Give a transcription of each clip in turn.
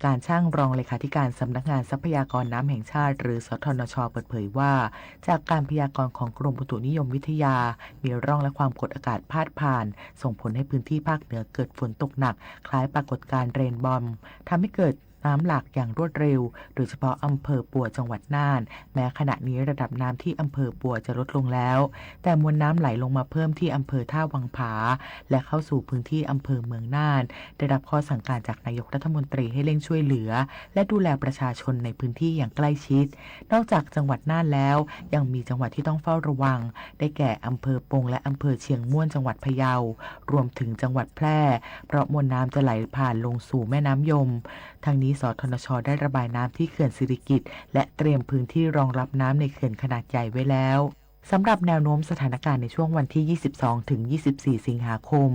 การช่างรองเลขาธิการสำนักงานทรัพยากรน้ำแห่งชาติหรือสทนช.เปิดเผยว่าจากการพยากรณ์ของกรมอุตุนิยมวิทยามีร่องและความกดอากาศพาดผ่านส่งผลให้พื้นที่ภาคเหนือเกิดฝนตกหนักคล้ายปรากฏการณ์เรนบอมทำให้เกิดน้ำหลากอย่างรวดเร็วโดยเฉพาะอำเภอปัวจังหวัดน่านแม้ขณะนี้ระดับน้ำที่อำเภอปัวจะลดลงแล้วแต่มวลน้ำไหลลงมาเพิ่มที่อำเภอท่าวังผาและเข้าสู่พื้นที่อำเภอเมืองน่านได้รับข้อสั่งการจากนายกรัฐมนตรีให้เร่งช่วยเหลือและดูแลประชาชนในพื้นที่อย่างใกล้ชิดนอกจากจังหวัดน่านแล้วยังมีจังหวัดที่ต้องเฝ้าระวังได้แก่อำเภอปงและอำเภอเชียงม่วนจังหวัดพะเยารวมถึงจังหวัดแพร่เพราะมวลน้ำจะไหลผ่านลงสู่แม่น้ำยมทางนี้สทนช.ได้ระบายน้ำที่เขื่อนสิริกิติ์และเตรียมพื้นที่รองรับน้ำในเขื่อนขนาดใหญ่ไว้แล้วสำหรับแนวโน้มสถานการณ์ในช่วงวันที่ 22 ถึง 24 สิงหาคม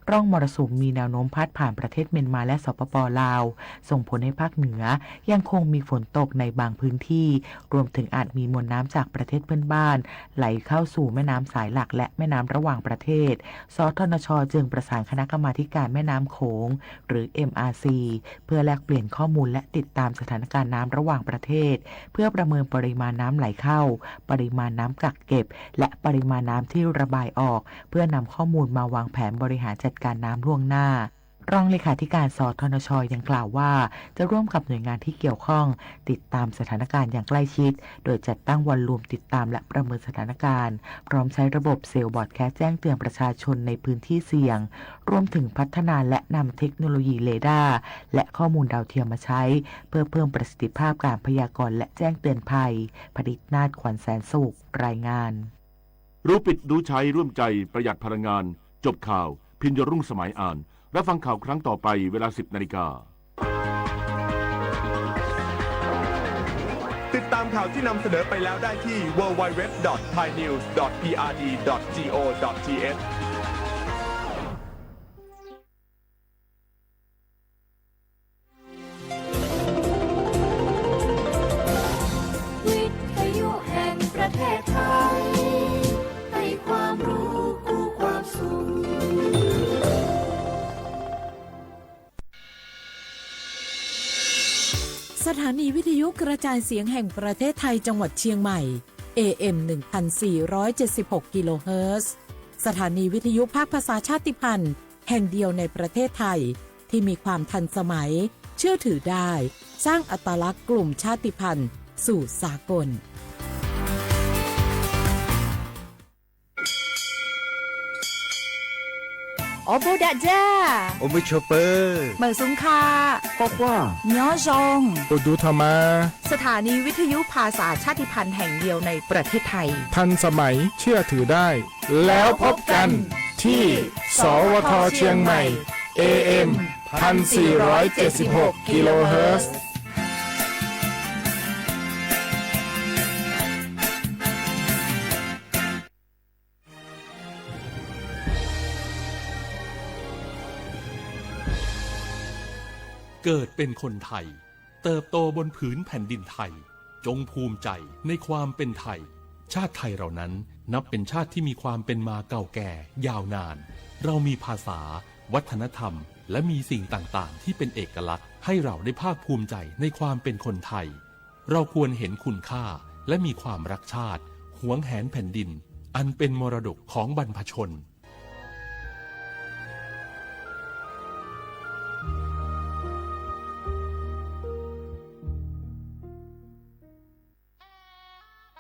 ร่องมรสุมมีแนวโน้มพัดผ่านประเทศเมียนมาและสปป.ลาวส่งผลให้ภาคเหนือยังคงมีฝนตกในบางพื้นที่รวมถึงอาจมีมวลน้ำจากประเทศเพื่อนบ้านไหลเข้าสู่แม่น้ำสายหลักและแม่น้ำระหว่างประเทศสทนช.จึงประสานคณะกรรมาการแม่น้ำโขงหรือ MRC เพื่อแลกเปลี่ยนข้อมูลและติดตามสถานการณ์น้ำระหว่างประเทศเพื่อประเมินปริมาณน้ำไหลเข้าปริมาณน้ำกักเก็บและปริมาณน้ำที่ระบายออกเพื่อนำข้อมูลมาวางแผนบริหารจัดการน้ำล่วงหน้ารองเลขาธิการสทนช.ยังกล่าวว่าจะร่วมกับหน่วยงานที่เกี่ยวข้องติดตามสถานการณ์อย่างใกล้ชิดโดยจัดตั้งวอลลุ่มติดตามและประเมินสถานการณ์พร้อมใช้ระบบเซลล์บอร์ดแคสแจ้งเตือนประชาชนในพื้นที่เสี่ยงรวมถึงพัฒนาและนำเทคโนโลยีเรดาร์และข้อมูลดาวเทียมมาใช้เพื่อเพิ่มประสิทธิภาพการพยากรณ์และแจ้งเตือนภัยผลิตนาฏขวัญแสนสุขรายงานรู้ปิดรู้ใช้ร่วมใจประหยัดพลังงานจบข่าวพิญญรุ่งสมัยอ่านรับฟังข่าวครั้งต่อไปเวลา 10 นาฬิกาติดตามข่าวที่นำเสนอไปแล้วได้ที่ www.thainews.prd.go.thวิทยุแห่งประเทศไทยให้ความรู้คู่ความสุขสถานีวิทยุกระจายเสียงแห่งประเทศไทยจังหวัดเชียงใหม่ AM 1476 กิโลเฮิรตซ์สถานีวิทยุภาคภาษาชาติพันธุ์แห่งเดียวในประเทศไทยที่มีความทันสมัยเชื่อถือได้สร้างอัตลักษณ์กลุ่มชาติพันธุ์สู่สากลโอโบดาจ้าโอเบชเปอร์เมืองสุงคาบอกว่าย้อจงอุดูธรรมาสถานีวิทยุภาษาชาติพันธุ์แห่งเดียวในประเทศไทยทันสมัยเชื่อถือได้แล้วพบกันที่สวทเชียงใหม่ AM 1476 กิโลเฮิรตซ์เกิดเป็นคนไทยเติบโตบนผืนแผ่นดินไทยจงภูมิใจในความเป็นไทยชาติไทยเรานั้นนับเป็นชาติที่มีความเป็นมาเก่าแก่ยาวนานเรามีภาษาวัฒนธรรมและมีสิ่งต่างๆที่เป็นเอกลักษณ์ให้เราได้ภาคภูมิใจในความเป็นคนไทยเราควรเห็นคุณค่าและมีความรักชาติหวงแหนแผ่นดินอันเป็นมรดกของบรรพชน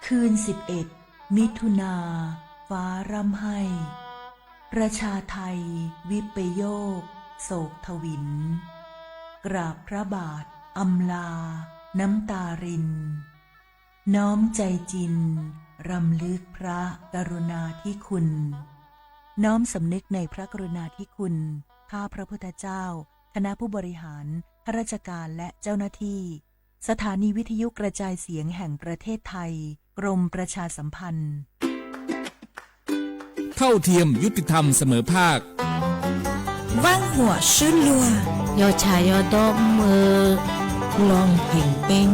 คืน11 มิถุนาฟ้าร่ำไห้ประชาไทยวิปโยคโศกทวินกราบพระบาทอำลาน้ำตารินน้อมใจจินรำลึกพระกรุณาธิคุณน้อมสำนึกในพระกรุณาธิคุณข้าพระพุทธเจ้าคณะผู้บริหารข้าราชการและเจ้าหน้าที่สถานีวิทยุกระจายเสียงแห่งประเทศไทยกรมประชาสัมพันธ์เท่าเทียมยุติธรรมเสมอภาคว่างหัวชื่นลัวยอชายยอดอกมือลองเพ่งเป้ง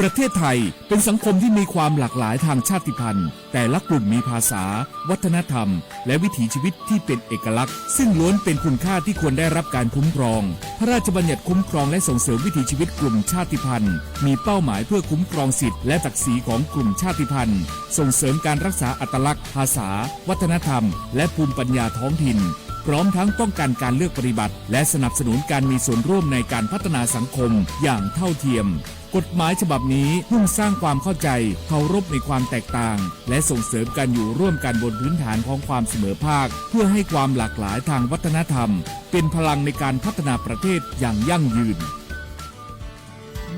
ประเทศไทยเป็นสังคมที่มีความหลากหลายทางชาติพันธุ์แต่ละกลุ่มมีภาษาวัฒนธรรมและวิถีชีวิตที่เป็นเอกลักษณ์ซึ่งล้วนเป็นคุณค่าที่ควรได้รับการคุ้มครองพระราชบัญญัติคุ้มครองและส่งเสริมวิถีชีวิตกลุ่มชาติพันธุ์มีเป้าหมายเพื่อคุ้มครองสิทธิและศักดิ์ศรีของกลุ่มชาติพันธุ์ส่งเสริมการรักษาอัตลักษณ์ภาษาวัฒนธรรมและภูมิปัญญาท้องถิ่นพร้อมทั้งป้องกันการเลือกปฏิบัติและสนับสนุนการมีส่วนร่วมในการพัฒนาสังคมอย่างเท่าเทียมกฎหมายฉบับนี้มุ่งสร้างความเข้าใจเคารพในความแตกต่างและส่งเสริมการอยู่ร่วมกันบนพื้นฐานของความเสมอภาคเพื่อให้ความหลากหลายทางวัฒนธรรมเป็นพลังในการพัฒนาประเทศอย่างยั่งยืน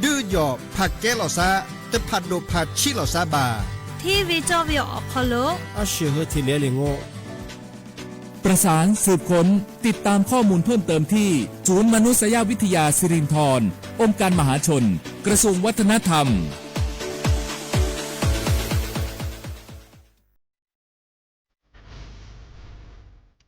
ดื้อหยอกผักแก้เหล่าซาแต่ผัดโดผัดชิเหล่าซาบาที่วิจวิอพอลโลอาเชื่อที่เลลิงโงประสานสืบค้นติดตามข้อมูลเพิ่มเติมที่ศูนย์มนุษยวิทยาสิรินธรองค์การมหาชนกระทรวงวัฒนธรรม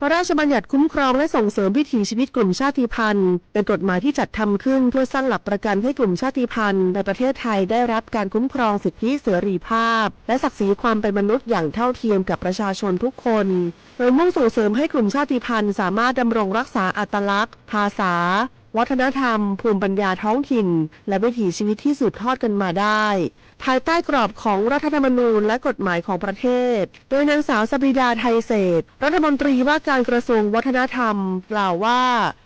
พระราชบัญญัติคุ้มครองและส่งเสริมวิถีชีวิตกลุ่มชาติพันธุ์เป็นกฎหมายที่จัดทำขึ้นเพื่อสร้างหลักประกันให้กลุ่มชาติพันธุ์ในประเทศไทยได้รับการคุ้มครองสิทธิเสรีภาพและศักดิ์ศรีความเป็นมนุษย์อย่างเท่าเทียมกับประชาชนทุกคนโดยมุ่งส่งเสริมให้กลุ่มชาติพันธุ์สามารถดำรงรักษาอัตลักษณ์ภาษาวัฒนธรรมภูมิปัญญาท้องถิ่นและวิถีชีวิตที่สืบทอดกันมาได้ภายใต้กรอบของรัฐธรรมนูญและกฎหมายของประเทศโดยนางสาวสปริดาไทยเศรษฐ์รัฐมนตรีว่าการกระทรวงวัฒนธรรมกล่าวว่า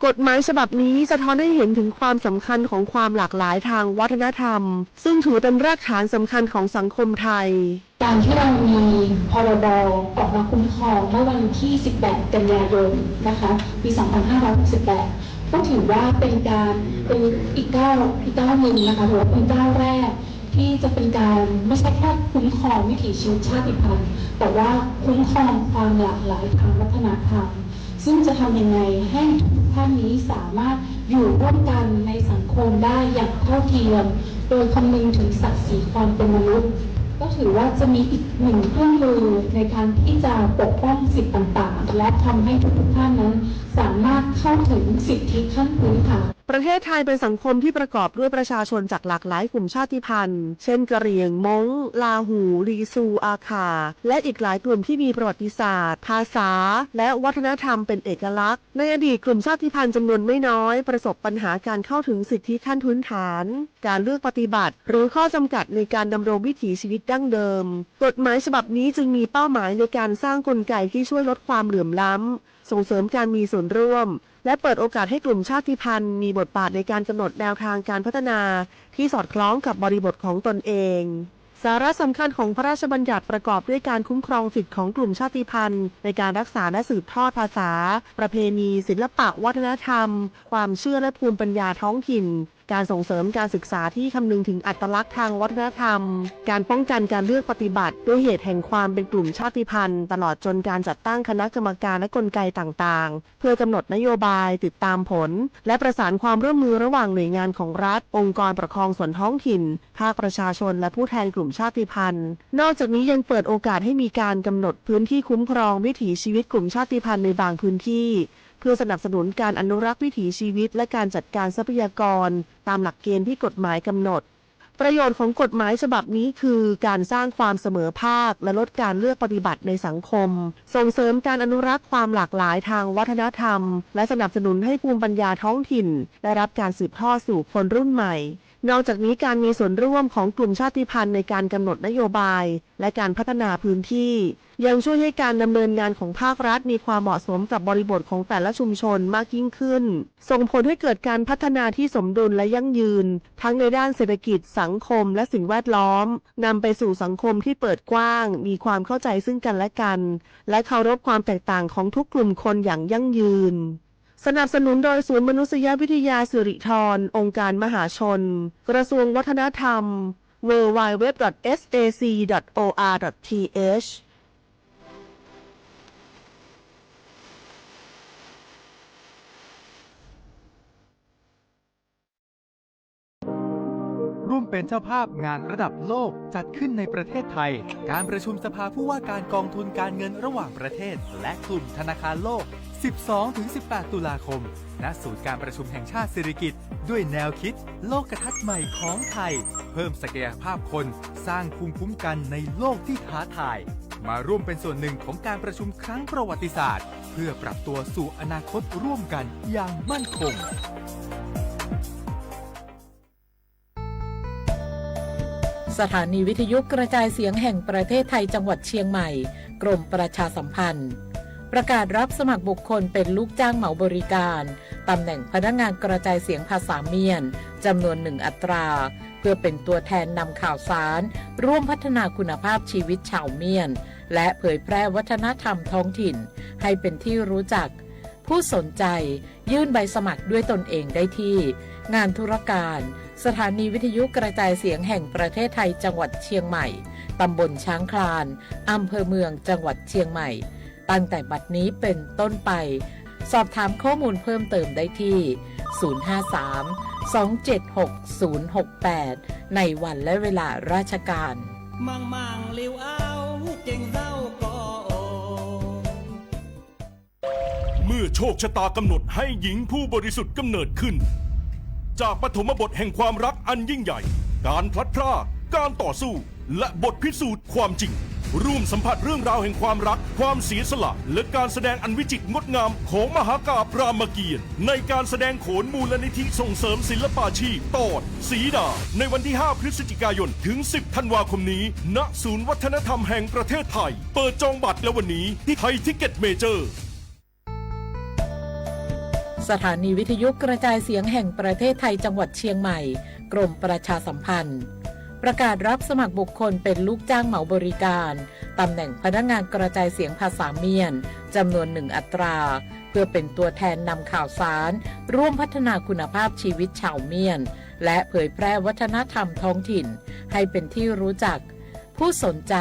กฎหมายฉบับนี้สะท้อนให้เห็นถึงความสำคัญของความหลากหลายทางวัฒนธรรมซึ่งถือเป็นรากฐานสำคัญของสังคมไทยการที่เรามีพรบออกมาคุ้มครองเมื่อวันที่ 18 กันยายนนะคะปี 2568ก็ถือว่าเป็นอีกก้าวหนึ่งนะคะหรือว่าเป็นก้าวแรกที่จะเป็นการไม่ใช่แค่คุ้มครองวิถีชีวิตชาติพันธุ์แต่ว่าคุ้มครองความหลากหลายทางวัฒนธรรมซึ่งจะทำยังไงให้ทุกท่านนี้สามารถอยู่ร่วมกันในสังคมได้อย่างเท่าเทียมโดยคำนึงถึงศักดิ์ศรีความเป็นมนุษย์ก็ถือว่าจะมีอีกหนึ่งเครื่องมือในการที่จะปกป้องสิทธิต่างๆและทำให้ทุกท่านนั้นสามารถเข้าถึงสิทธิขั้นพื้นฐานประเทศไทยเป็นสังคมที่ประกอบด้วยประชาชนจากหลากหลายกลุ่มชาติพันธุ์เช่นกะเหรี่ยงม้งลาหูลีซูอาคาและอีกหลายกลุ่มที่มีประวัติศาสตร์ภาษาและวัฒนธรรมเป็นเอกลักษณ์ในอดีตกลุ่มชาติพันธุ์จำนวนไม่น้อยประสบปัญหาการเข้าถึงสิทธิขั้นพื้นฐานการเลือกปฏิบัติหรือข้อจำกัดในการดำรงวิถีชีวิตดั้งเดิมกฎหมายฉบับนี้จึงมีเป้าหมายในการสร้างกลไกที่ช่วยลดความเหลื่อมล้ำส่งเสริมการมีส่วนร่วมและเปิดโอกาสให้กลุ่มชาติพันธุ์มีบทบาทในการกำหนดแนวทางการพัฒนาที่สอดคล้องกับบริบทของตนเองสาระสำคัญของพระราชบัญญัติประกอบด้วยการคุ้มครองสิทธิของกลุ่มชาติพันธุ์ในการรักษาและสืบทอดภาษาประเพณีศิลปะวัฒนธรรมความเชื่อและภูมิปัญญาท้องถิ่นการส่งเสริมการศึกษาที่คำนึงถึงอัตลักษณ์ทางวัฒนธรรมการป้องกันการเลือกปฏิบัติด้วยเหตุแห่งความเป็นกลุ่มชาติพันธุ์ตลอดจนการจัดตั้งคณะกรรมการและกลไกต่างๆเพื่อกำหนดนโยบายติดตามผลและประสานความร่วมมือระหว่างหน่วยงานของรัฐองค์กรปกครองส่วนท้องถิ่นภาคประชาชนและผู้แทนกลุ่มชาติพันธุ์นอกจากนี้ยังเปิดโอกาสให้มีการกำหนดพื้นที่คุ้มครองวิถีชีวิตกลุ่มชาติพันธุ์ในบางพื้นที่เพื่อสนับสนุนการอนุรักษ์วิถีชีวิตและการจัดการทรัพยากรตามหลักเกณฑ์ที่กฎหมายกำหนดประโยชน์ของกฎหมายฉบับนี้คือการสร้างความเสมอภาคและลดการเลือกปฏิบัติในสังคมส่งเสริมการอนุรักษ์ความหลากหลายทางวัฒนธรรมและสนับสนุนให้ภูมิปัญญาท้องถิ่นได้รับการสืบทอดสู่คนรุ่นใหม่นอกจากนี้การมีส่วนร่วมของกลุ่มชาติพันธุ์ในการกำหนดนโยบายและการพัฒนาพื้นที่ยังช่วยให้การดำเนินงานของภาครัฐมีความเหมาะสมกับบริบทของแต่ละชุมชนมากยิ่งขึ้นส่งผลให้เกิดการพัฒนาที่สมดุลและยั่งยืนทั้งในด้านเศรษฐกิจสังคมและสิ่งแวดล้อมนำไปสู่สังคมที่เปิดกว้างมีความเข้าใจซึ่งกันและกันและเคารพความแตกต่างของทุกกลุ่มคนอย่างยั่งยืนสนับสนุนโดยศูนย์มนุษยวิทยาสิริธรองค์การมหาชนกระทรวงวัฒนธรรม www.sac.or.thร่วมเป็นเจ้าภาพงานระดับโลกจัดขึ้นในประเทศไทยการประชุมสภาผู้ว่าการกองทุนการเงินระหว่างประเทศและกลุ่มธนาคารโลก 12-18 ตุลาคม ณ ศูนย์การประชุมแห่งชาติสิริกิติ์ด้วยแนวคิดโลกทัศน์ใหม่ของไทย เพิ่มศักยภาพคนสร้างภูมิคุ้มกันในโลกที่ท้าทาย มาร่วมเป็นส่วนหนึ่งของการประชุมครั้งประวัติศาสตร์ เพื่อปรับตัวสู่อนาคตร่วมกันอย่างมั่นคง สถานีวิทยุกระจายเสียงแห่งประเทศไทยจังหวัดเชียงใหม่กรมประชาสัมพันธ์ประกาศรับสมัครบุคคลเป็นลูกจ้างเหมาบริการตำแหน่งพนักงานกระจายเสียงภาษาเมียนจำนวน1 อัตราเพื่อเป็นตัวแทนนำข่าวสารร่วมพัฒนาคุณภาพชีวิตชาวเมียนและเผยแพร่วัฒนธรรมท้องถิ่นให้เป็นที่รู้จักผู้สนใจยื่นใบสมัครด้วยตนเองได้ที่งานธุรการสถานีวิทยุกระจายเสียงแห่งประเทศไทยจังหวัดเชียงใหม่ตำบลช้างคลานอำเภอเมืองจังหวัดเชียงใหม่ตั้งแต่บัดนี้เป็นต้นไปสอบถามข้อมูลเพิ่มเติมได้ที่ 053-276-068 ในวันและเวลาราชการมังลิวเอาเก่งเจ้าก็เมื่อโชคชะตากำหนดให้หญิงผู้บริสุทธิ์กำเนิดขึ้นจากปฐมบทแห่งความรักอันยิ่งใหญ่การพลัดพรากการต่อสู้และบทพิสูจน์ความจริงร่วมสัมผัสเรื่องราวแห่งความรักความเสียสละและการแสดงอันวิจิตรงดงามของมหากาพย์รามเกียรติ์ในการแสดงโขนมูลนิธิส่งเสริมศิลปาชีพตอนสีดาในวันที่ 5 พฤศจิกายนถึง 10 ธันวาคมนี้ณศูนย์วัฒนธรรมแห่งประเทศไทยเปิดจองบัตรแล้ววันนี้ที่ไทยทิกเก็ตเมเจอร์สถานีวิทยุกระจายเสียงแห่งประเทศไทยจังหวัดเชียงใหม่กรมประชาสัมพันธ์ประกาศรับสมัครบุคคลเป็นลูกจ้างเหมาบริการตำแหน่งพนักงานกระจายเสียงภาษาเมียนจำนวน1 อัตราเพื่อเป็นตัวแทนนำข่าวสารร่วมพัฒนาคุณภาพชีวิตชาวเมียนและเผยแพร่วัฒนธรรมท้องถิ่นให้เป็นที่รู้จักผู้สนใจ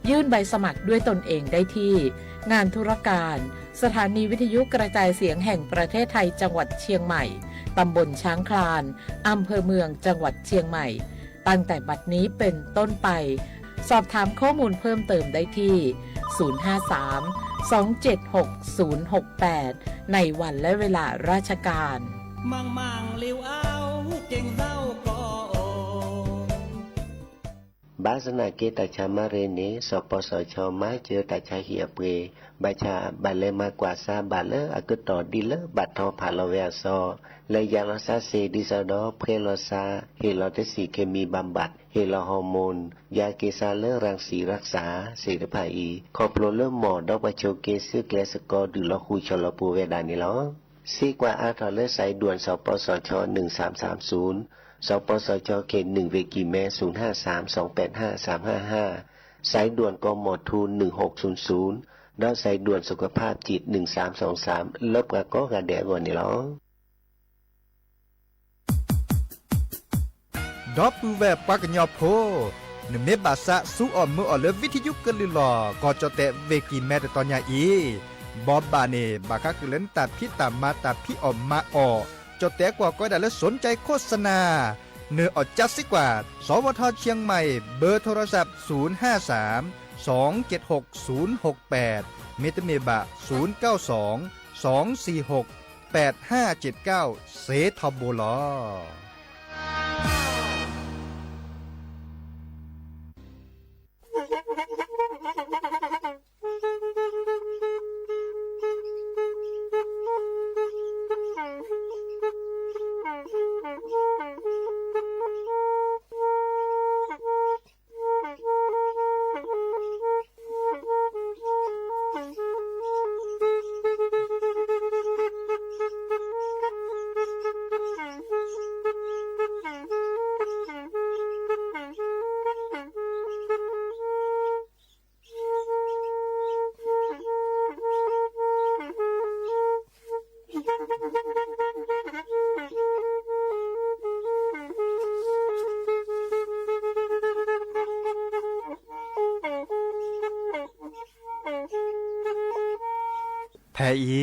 ยื่นใบสมัครด้วยตนเองได้ที่งานธุรการสถานีวิทยุกระจายเสียงแห่งประเทศไทยจังหวัดเชียงใหม่ตำบลช้างคลานอำเภอเมืองจังหวัดเชียงใหม่ตั้งแต่บัดนี้เป็นต้นไปสอบถามข้อมูลเพิ่มเติมได้ที่ 053-276-068 ในวันและเวลาราชการมังลิวเอาเก่งเจ้าก็บาสนาเกตชามาเรเนสปสชมาเจอตาชาเหียเปบาชาบาเลมากว่าซาบาเลอากตอดีเลบัดทอพาลเวซอและยาลาซาเซดิซาดอเพลอซาเฮลอเทสีเคมีบำบัดเฮลอฮอร์โมนยาเกซาเลรังสีรักษาเสรภาอีคอโปรเลหมอดอกบาโชเกซึแกสกอดือลอคูชลปูเวดานิลอซีกว่าอาทอเลสายด่วนสปสช1330สปสชเขต1เวกิเม053-285-355สายด่วนกมทู1600แล้วสายด่วนสุขภาพจิต1323ลบกะก็กะแดก่อนนี่หรอดอปูแวปากญอโพนเมบาสะสู้ออมมือออเลวิทยุกะลิลอก็จะแตะเวกิแมตตอนยาอีบอบบาเนบาคักเล่นตัดพี่ตามมาตัดพี่ออมมาออจะแตะกว่าก็ได้และสนใจโฆษณาเนื้อออจัดสิกว่าสวทเชียงใหม่เบอร์โทรศัพท์053-276-068เมตเมบะ092-246-8579เสทบลอแพอี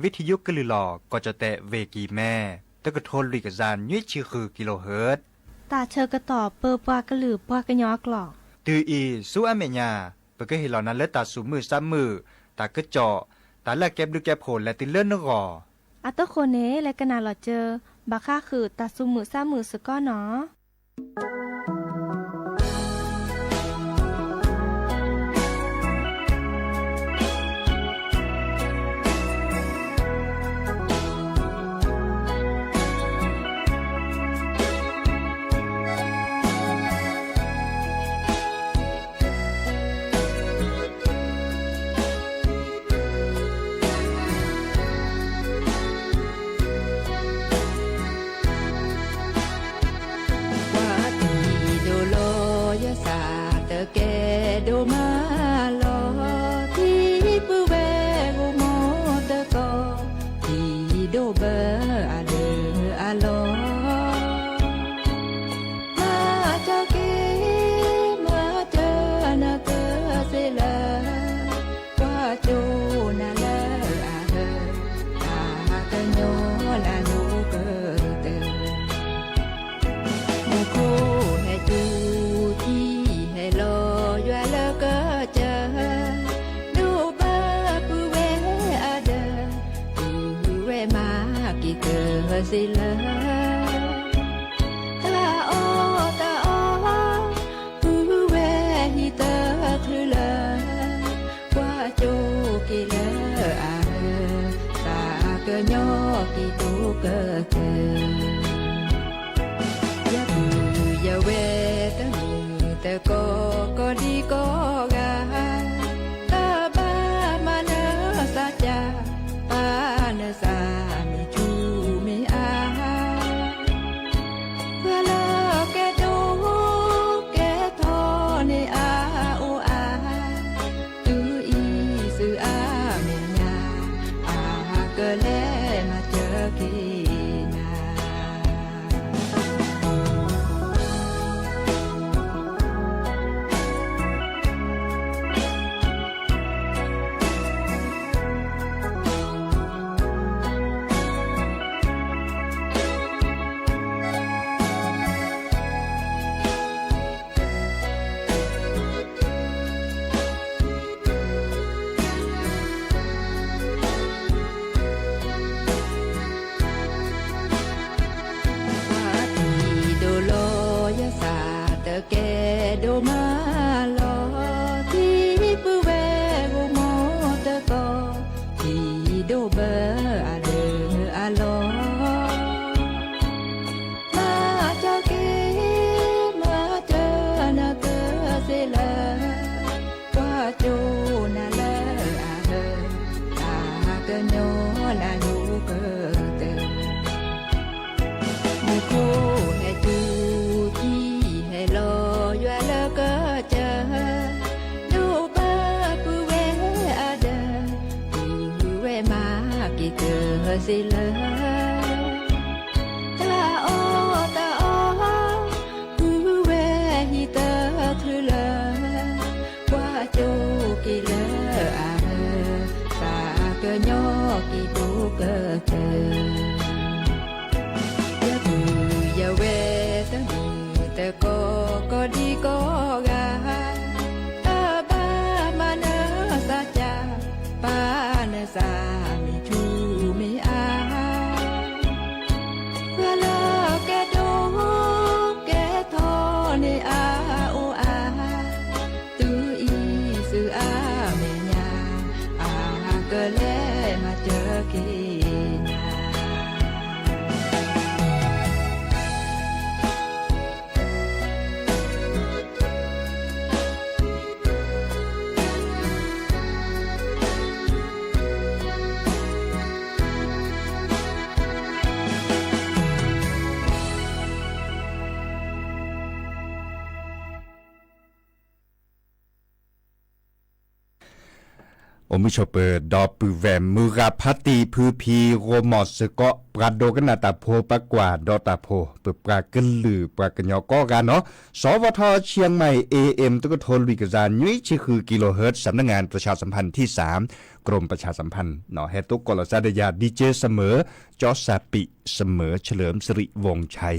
วิทยุกะลือหลอก็จะแตะเวกีแม่ตะกะโทนลิกะจานยี่ชื่อคือกิโลเฮิรตซ์ตาเชอกระต่อเปอปากระหลือปากระยอกหลอกตืออีสู้อเมญาเปกะเฮลอนั้นเลตาสูมือซ้ำมือตากะเจาะ แต่ละเก็บดูแก็บโผล่และติเลื่อนนกอ อัตโตโคเนและกนาหลอเจอบาค่าคือตัดซุมือซ้ามือสก้อเนาะสิเลตาโอผู้เวหิเตอคือเลว่าโจกิเลอาตาเกญอกิตุเกเตยะบูยะเวตะมือตะก็ดีก็กาตาบามานะสัจจาปานะสาสิเลตาโอผู้เวหิเตอคือเลว่าโจกิเลอาตาเกญอกิตุเกเตยะบูยะเวตะมือตะก็ดีก็กาตาบามานะสัจจาปานะสามิชูอมิชเปอร์ดอปือแวมมือราพัติพือพีโรมอสเกาะปราโดกันนาตาโพปกว่าดอตาโพเปิดปรากันลือปรากันยอก็กันเนาะสวทเชียงใหม่ AM ตุกโทนวิกจานยุ้ยชื่อคือกิโลเฮิรตซ์สำนักงานประชาสัมพันธ์ที่3กรมประชาสัมพันธ์เนาะเฮตุกกลซาดยาดีเจเสมอจอสาปิเสมอเฉลิมสิริวงศ์ชัย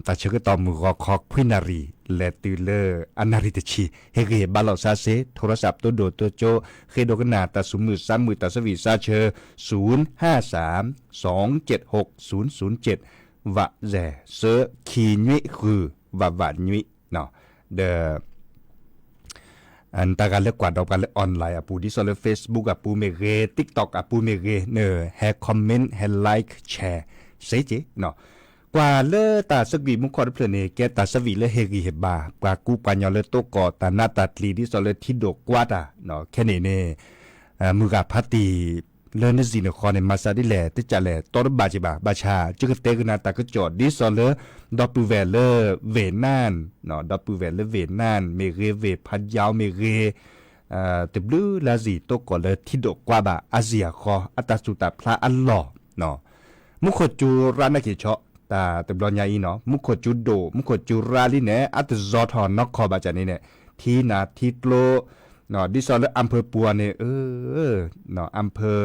ตาเชก็ตอมือคอกพินารีและตือเลออนาริตชีเฮเกบาลอซาเซโทรศัพท์ตัวโดดตัวโจเคโดกนาตาสุมือ3มือตาสวีซาเชอ053-276-007วะแจเซอคีนิคือวะวะนิเนาะเดอันตาการเลือกกว่าดอกการเลือกออนไลน์ปูดิสโลเฟซบุ๊กปูเมเก TikTok ปูเมเกเนอแฮคอมเมนต์แฮไลค์แชร์เซเจเนาะกว่าเลตาสวีมุขอดเพลเนแกตาสวีเลเฮกีเฮบากว่ากูปัญญาเลโตกอตานาตาตลีดิสโลทิดกกว่าตาเนาะแค่นี้เนมือกาพัตีเลนจีนคอในมาซาดิแลติจาแลตอรบาจิบาบาชาจึกเตกนาตากจอดดิสโลดอปูเวเลเวนานเนาะดอปูเวเลเวนานเมเกเวพัดยาวเมเกตบลูลาซีโตกอเลทิดกกว่าบาอาเซียคออัตสุตาพระอัลลอเนาะมุขจูรานากิชอตาตบลอนยาอีเนาะมุขจูโดมุขจูราลีเนอัตซอทอนนอกคอบาจานี่เนทีนาทิโลเนาะดิซอลอำเภอปัวเนี่ยเนาะอำเภอ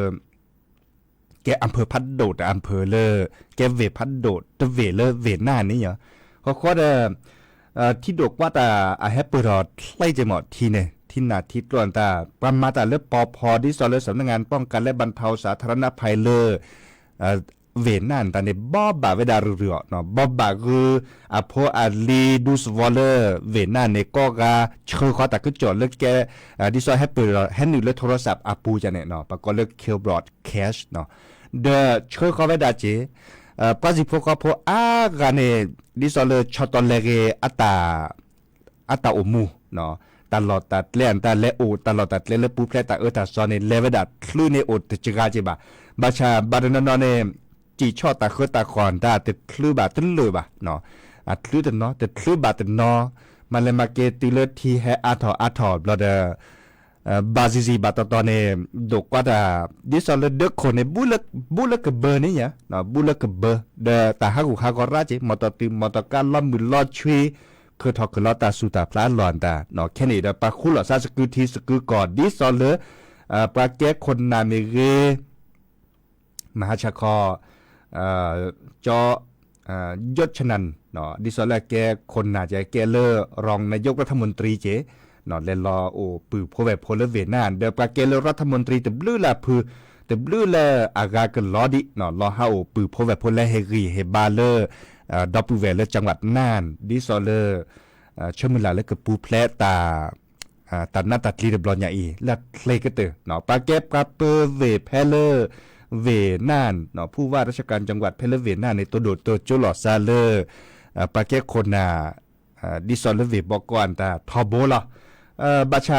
แกอำเภอพัดโดดอำเภอเลอแกเวพัดโดดตะเวเลอเวหน้านี่เหรอเขาขอที่ดกว่าตาอาแฮปเปอร์รอดไล่จะหมดทีเนี่ยที่นาทิตรวนตาประมาตาเลปพอดิซอลสำนักงานป้องกันและบรรเทาสาธารณภัยเลอเวนนั่นตอนนี้บอบบาเวดาเรือเนาะบอบบาคืออโพอาลีดูสวอลเลอร์เวนนั่นเนี่ยก็กาเชื่อเขาแต่ก็จอดเลือกแกดิซอลแฮปเปอร์แฮนด์เลือกโทรศัพท์อาปูจะเนี่ยเนาะปะก็เลือกเคลบรอดแคชเนาะเดอเชื่อเขาเวดาเจปาจิพวกเขาพอกันเนี่ยดิซอลเลอร์ชอตอนเลเกอัตาอมูเนาะตลอดตัดเล่นตาเลโอตลอดตัดเล่นเลปูเพลตาตาซอนเนี่ยเลเวดาคลื่นเนี่ยโอตจิกาเจบะบาชาบาดนนเนี่ยจีชอตาเคตาคอนได้แต่คลื่นบาตึ้งเลยบะเนาะคลื่นแต่เนาะแต่คลื่นบาตึ้งเนาะมันเลยมาเกติเลทีแฮอาทอบลอเดบาซิบาตตอนเนี่ยดกว่าแต่ดิสอลเด็กคนเนี่ยบุลกเบอร์นี่เนี่ยเนาะบุลกเบอร์เดแต่ฮักก็ราจิมอตติมอตการล้อมมือล้อช่วยคือทอคือล้อตาสุตาพลาหลอนตาเนาะแค่นี้เดปาคุลซาสกุทีสกุก่อนดิสอลปาแก้คนนาเมเกมหาชาคอจอยศชนันเนาะดิสอลแกคนน่าจะแกเลอรองนายกรัฐมนตรีเจเนาะเลรอโอปือพอแบบพลเวียนานเดปาแกเลรัฐมนตรีแต่บลูละพือแต่บลูละอากากันลอดิเนาะรอฮาโอปือพอแบบพลเฮรีเฮบาเลดอปูเวลจังหวัดน่านดิสอลเชื่อมือลาเลกปูแพลตานาตัดลีเดบลอนยาอีและเลกเตอเนาะปาแกปาเปอร์เวเพเลเวน่านเนาะผู้ว่าราชการจังหวัดเพลเวน่านในตัวโดดตัวโจลอซาเลปาแกคนนาดิซอลเวบอกก่อนตาทอโบล่ะบาชา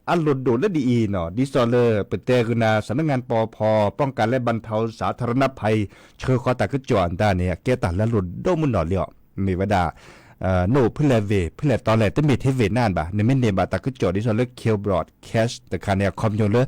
อัลโลโดและดีเนาะดิซอลเปิดเตกุนาสำนักงานปพป้องกันและบรรเทาสาธารณภัยเชื่อข้อตาก็จอนตาเนี่ยแกตัดและหลุดโดมุนหน่อเลียวมีวดาโนเพื่อเพื่อตอนแรกต้องมีเทเวน่านบ่ในเมนเนบาตาก็จอดิซอลเคลบรอดแคชแต่คาเนี่ยคอมโยเล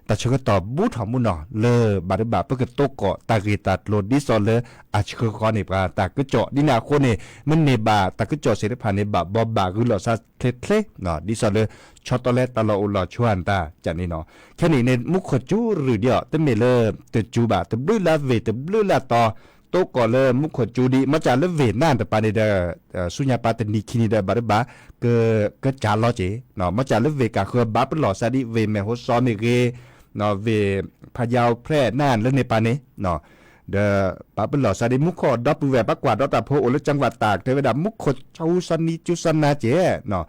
แต่เชื่อตอบบูทของมุนหน่อเลบาดบาเพื่อโตเกาะตากีตัดโหลดดิซอลอาเชื่อข้อในปาตาก็จอดินาโคเนี่ยมันเนบาตาก็จอเสด็จผ่านในบาบอบบาคือหลอดซาเคลเนาะดิซอลช็อตตอแรกตลอดหลอดชวนตาจากนี้เนาะแค่นี้ในมุขจูหรือเดียวแต่เมเลแต่จูบาแต่บลูลาเวแต่บลูลาต่อโตก่อนเลยมุขจูดีมาจากเลเวน่านแต่ปานิเดสุญญาปาตนิคินิเดบาร์บาก็จาลอเจเนาะมาจากเลเวกาคือบาปหลอดซาดิเวเมโฮซอเมเกเนาะเวพะเยาแพร่น่านและในปานี้เนาะเดปาเป็นหลอดซาดิมุขดอปูแวปักกว่าดอตาโพโอลจังหวัดตากเทวดามุขชาวซันนิจุสันนาเจเนาะ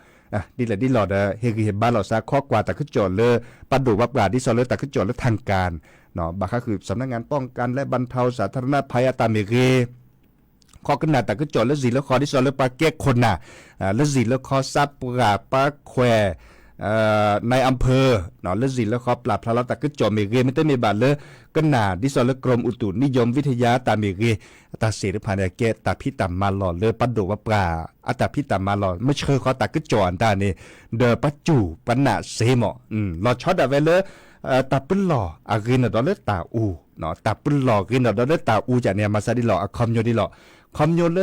ดีแหละดีหลอดเฮกิเฮบ้านหลอดซาข้อกว่าตาขึ้นจอดเลยปัดดูวับกาดิซอลเลยตาขึ้นจอดเลยทางการเนาะบาค่าคือสำนักงานป้องกันและบรรเทาสาธารณภัยตามเมเกข้อขนาดตาขึ้นจอดแล้วสีแล้วคอดิซอลเลยปาแก้คนน่ะแล้วสีแล้วคอซับปราปาแควในอำเภอเนาะแล้วสิแล้วเขาปราบพระตะกึจอเมเกไม่ได้มีบาดเลยก็หนาดิซอลกรมอุตุนิยมวิทยาตาเมเกตาเสรีพันธ์แกตาพิตามาหล่อเลยปัดโดว่าปลาอัตาพิตามาหล่อไม่เชื่อเขาตะกึจออันตาเนี่ยเดอปัจจุปัญหาเสมอหล่อช็อตอะไรเลยตาปืนหล่ออากินดอลเลตาอูเนาะตาปืนหล่อกินดอลเลตาอูจากเนี่ยมาซาดิหล่อคอมโยดิหล่อคอมโยเล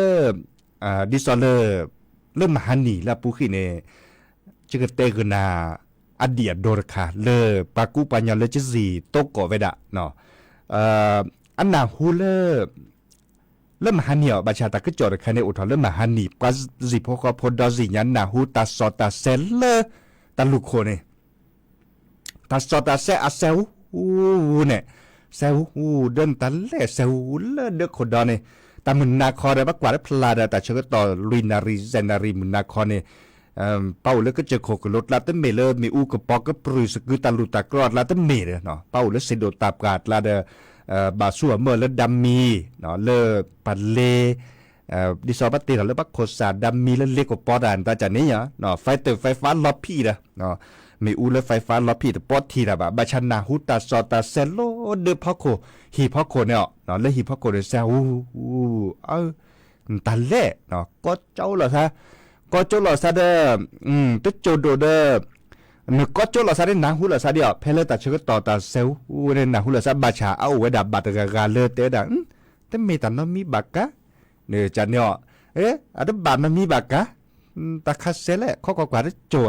ดิซอลเลมหันนี่ละปูขี้เนี่ยจึงเตกุนาอดีตโดรคาเลปากูปัญญาเลจิซีโตโกเวดะเนาะอันนาฮูเล เริ่มหันเนี่ยบัชาตะก็จอดคันในอุทธรเริ่มมาหันนี่ก็สิพอพอดอสิยันนาหูตาสอตาเซลเลตาลูกโคเนี่ยตาสอตาเซอาเซลเนี่ยเซลเดินตาเล่เซลเลเด็กคนดอเนี่ยแต่มึงนาคอได้มากกว่าได้พลาดแต่เชื่อต่อลุยนารีเซนารีมึงนาคอเนี่ยเป้าแล้วก็เจอโคกรถลาตั้งเมเลมีอูกระปอกก็ปรุยสกุตาลุตากรอดลาตั้งเมเลเนาะเป้าแล้วเสดตาบกาดลาเดบาสัวเมื่อแล้วดำมีเนาะเลปัลเลดิซอบัตเตอร์แล้วบักโคสาดำมีแล้วเล็กกว่าปอดานตาจากนี้เนาะไฟเตอร์ไฟฟ้าล็อบพี่เนาะมีอูแล้วไฟฟ้าล็อบพี่แต่ปอดทีละบาชันนาฮูตาซอตาเซโลเดพ่อโคฮีพ่อโคเนี่ยเนาะแล้วฮีพ่อโคเดเซตาเล่เนาะก็เจ้าเหรอซะก็เจ้าเหล่าซาเดตัวโจโดเดนึกก็เจ้าเหล่าซาเดนังหูเหล่าซาเดียวเพลแต่เชื่อต่อตาเซลเดนังหูเหล่าซาบาชาเอาไว้ดับบัตรกาเลเตดังแต่มีแต่น้องมีบักกะเนี่ยจันเนี่ยอันบัตรน้องมีบักกะตาคาเซลข้อกว่าได้โจ้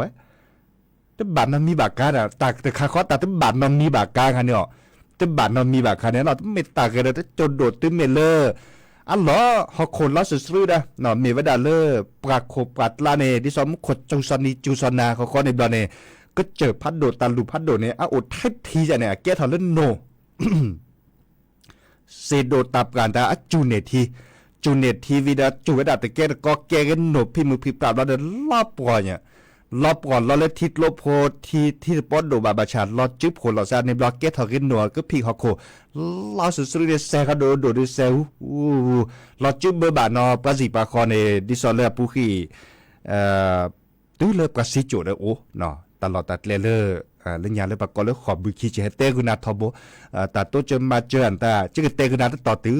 แต่บัตรน้องมีบักกะน่ะตาแต่คาข้อตาแต่บัตรน้องมีบักกะกันเนี่ยแต่บัตรน้องมีบักกะเนี่ยเราไม่ตากันเลยแต่โจโดดตัวเมเลอัลลอฮ์ฮอกคนล้อสุดๆนะเนาะมีเวลาเล่ปรากโคปัดลาเนที่สมขดจูซานีจูซานาเขาในบลาเนก็เจอพัดโดตาลูพัดโดเนี่ยอุดทัดทีจะเนี่ยแกทอเล่นโนเซโดตับการตาจูเนทีวิดาจูเวดาแต่แกก็แกกันโนพี่มือพี่ปราบเราเดินลอบก่อนเนี่ยลอบก่อนเราเลยทิดลบโพที่ปอดโดบาบาชาลอจึ๊บโผล่ซาในบล็อกแกทอกันโนก็พี่ฮอกโคลอสุดๆเลยแซกโดดิเซลลอจึ๊บเบอร์บานอปาซิปาคอเนดิซอเลปุคีตู้เลิบกับซิโจเดโอเนาะตลอดตัดเลเลเรื่องยาเลยปากกอเลยขอบบุคีเจเตกุนาทอโบแต่ตัวจะมาเจออันตาจิกเตกุนาต่อตื้อ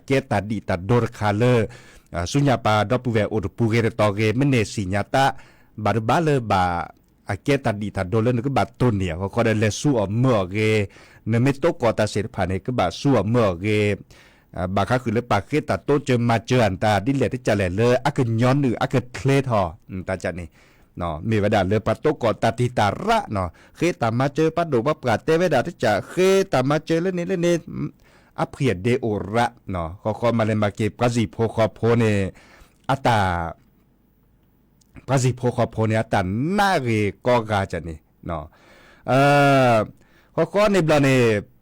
เกตาดีตาโดรคาเลสุญญาปาดอปูเวโอดปูเกตต่อเกมเนสิญาตาบาร์บาเลบาเกตาดีตาโดเลนก็บาตัวเนี่ยเขาได้เลสู้อเมื่อเกเนเมโตกอตาเสร็จผ่านเนี่ยก็บาสู้อเมื่อเกบาค่าคือเลยปากเกตาโตจะมาเจออันตาดิเลที่จะเลยอักย้อนหรืออักเคลทอตาจันนี่เนาะมีเวลาเลยปัตโตกอตาติตาระเนาะเคตามาเจอปัดดูปับกาเตเวดาที่จะเคตามาเจอเล่นนี่อัพเพียดเดโอระเนาะเขามาเลยมาเก็บกาซิโพคอโพเนอัตากาซิโพคอโพเนอัตานาเรกอกาจันนี่เนาะเขาในบลาเน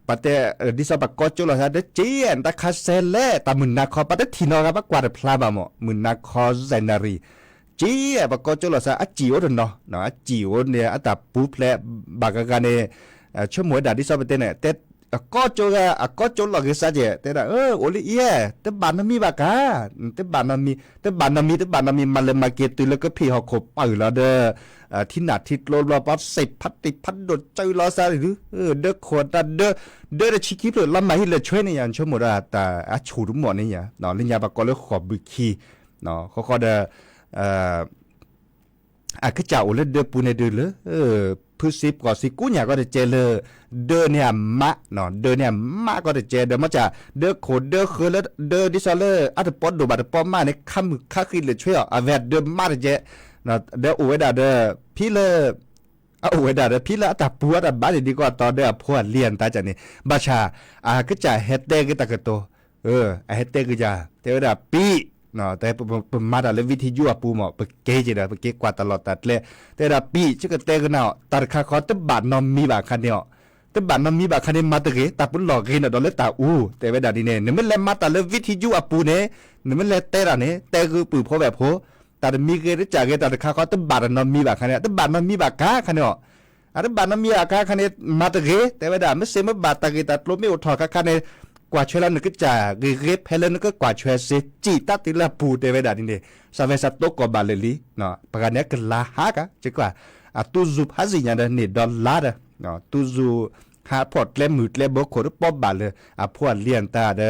ปัตเตดิสบักกอจุลาเดเจียนตาคาเซเลตามุนนาคอปัตเตทินอกับกวาดพลาบามมุนนาคอเซนารีจีบักกอจุลาอจิโอเนาะอจิโอเนี่ยอัตาปูเพลบากกาเนชั่วโมงดาดิสบัตเตเนี่ยเตก็จุลาเกษาเจเตระโอลิเอเตบานมีบากาเตบานมีมาเลมาเกตุแล้วก็พี่ฮอกโคปอยู่แล้วเด้อที่หนาทิดโลลปัดสิบพัดติพัดโดดใจรอซาหรือเด้อขวดเด้อชิคิปเลยลำมาให้เลยช่วยในอย่างชั่วโมงแต่ชูรุมหมดนี่อย่างเนาะลิญญาบากกอเลยขอบบุคีเนาะเขาเด้อคือเจ้าเลยเด้อปูในเด้อเลยพื้นสิบก่อสิกู้เนี่ยก็จะเจเลยเด้อเนี่ยมะเนาะเด้อเนี่ยมะก็จะเจเด้อมาจากเด้อโคเด้อคือแล้วเด้อดิซอเลอร์อัตปอดดูบัตรปอมมาในคำค่าขึ้นเลยช่วยอ่ะเวดเด้อมาเจนะเด้ออวยดาเด้อพี่เลออวยดาเด้อพี่เลแต่ปัวแต่บ้านดีกว่าตอนเด้อพวดเลียนตาจันนี่บาชาก็จะเฮ็ดเด้ก็ตะกโตเฮ็ดเด้ก็จะเทวดาปีเนาะแต่ประมาณอะไรวิธียั่วปูหมอไปเกจเลยไปเกกว่าตลอดตัดเลยแต่ละปีจะก็เตะกันเนาะตัดขาคอตบาดนอมมีบาคันเนาะตบาดนอมมีบาคันเนี่ยมาตะเกตัดปุ่นหลอกเกนดอลเลตาแต่เวลาดีเนี่ยนี่มันเลยมาตัดเลยวิธียั่วปูเนี่ยนี่มันเลยเตะละเนี่ยเตะคือปืนพอแบบพอตัดมีเกได้จากเกตัดขาคอตบาดนอมมีบาคันเนี่ยตบาดนอมมีบากาคันเนาะตบาดนอมมีบากาคันเนี่ยมาตะเกแต่เวลาไม่เสมบาตะเกตัดลมไม่อดถอดคันเนี่ยกว่าช่วยแล้วนึกจะเรียบให้แล้วนึกกว่าช่วยเสียจีตัดติละปูเดเวดาดินเดสาวสัตโตกบาเลลีเนาะประการนี้ก็ลาฮากะจะกว่าตูซูพาสิญญาเนี่ยดอลลาร์เนาะตูซูหาพอดเล่มืดเล่บกขดป๊อบบาเลยพวดเลียนตาเด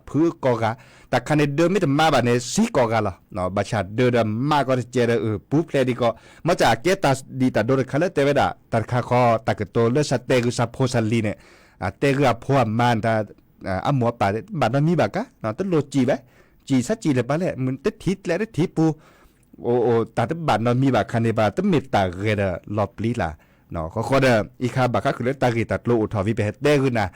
พื้นกอกะแต่คันเดิมไม่ถึงมาบาเนี่ยสีกอกะละเนาะบาชาเดิมมากก็จะเจอปุ๊บเลยดีก็มาจากเกตัสดีตาโดนคันเลเตเวดาตัดขาคอตากโตเลสเตกุสัพโพซัลลีเนี่ยเตกุพวดมันตาหมัวป่าบ้านมันมีบากะเนาะต้นโลจีไว้จีสักจีเลยป่ะเลยมันติดทิศแล้วติดทิศปูโอ้แต่ต้นบ้านมันมีบาคันในบ้านต้นเมตตาเกลือลอบลีล่ะเนาะเขาเด้ออีกาบากะคือเรื่องตากีตัดโลอุทวิเปเด้ขึ้นนะ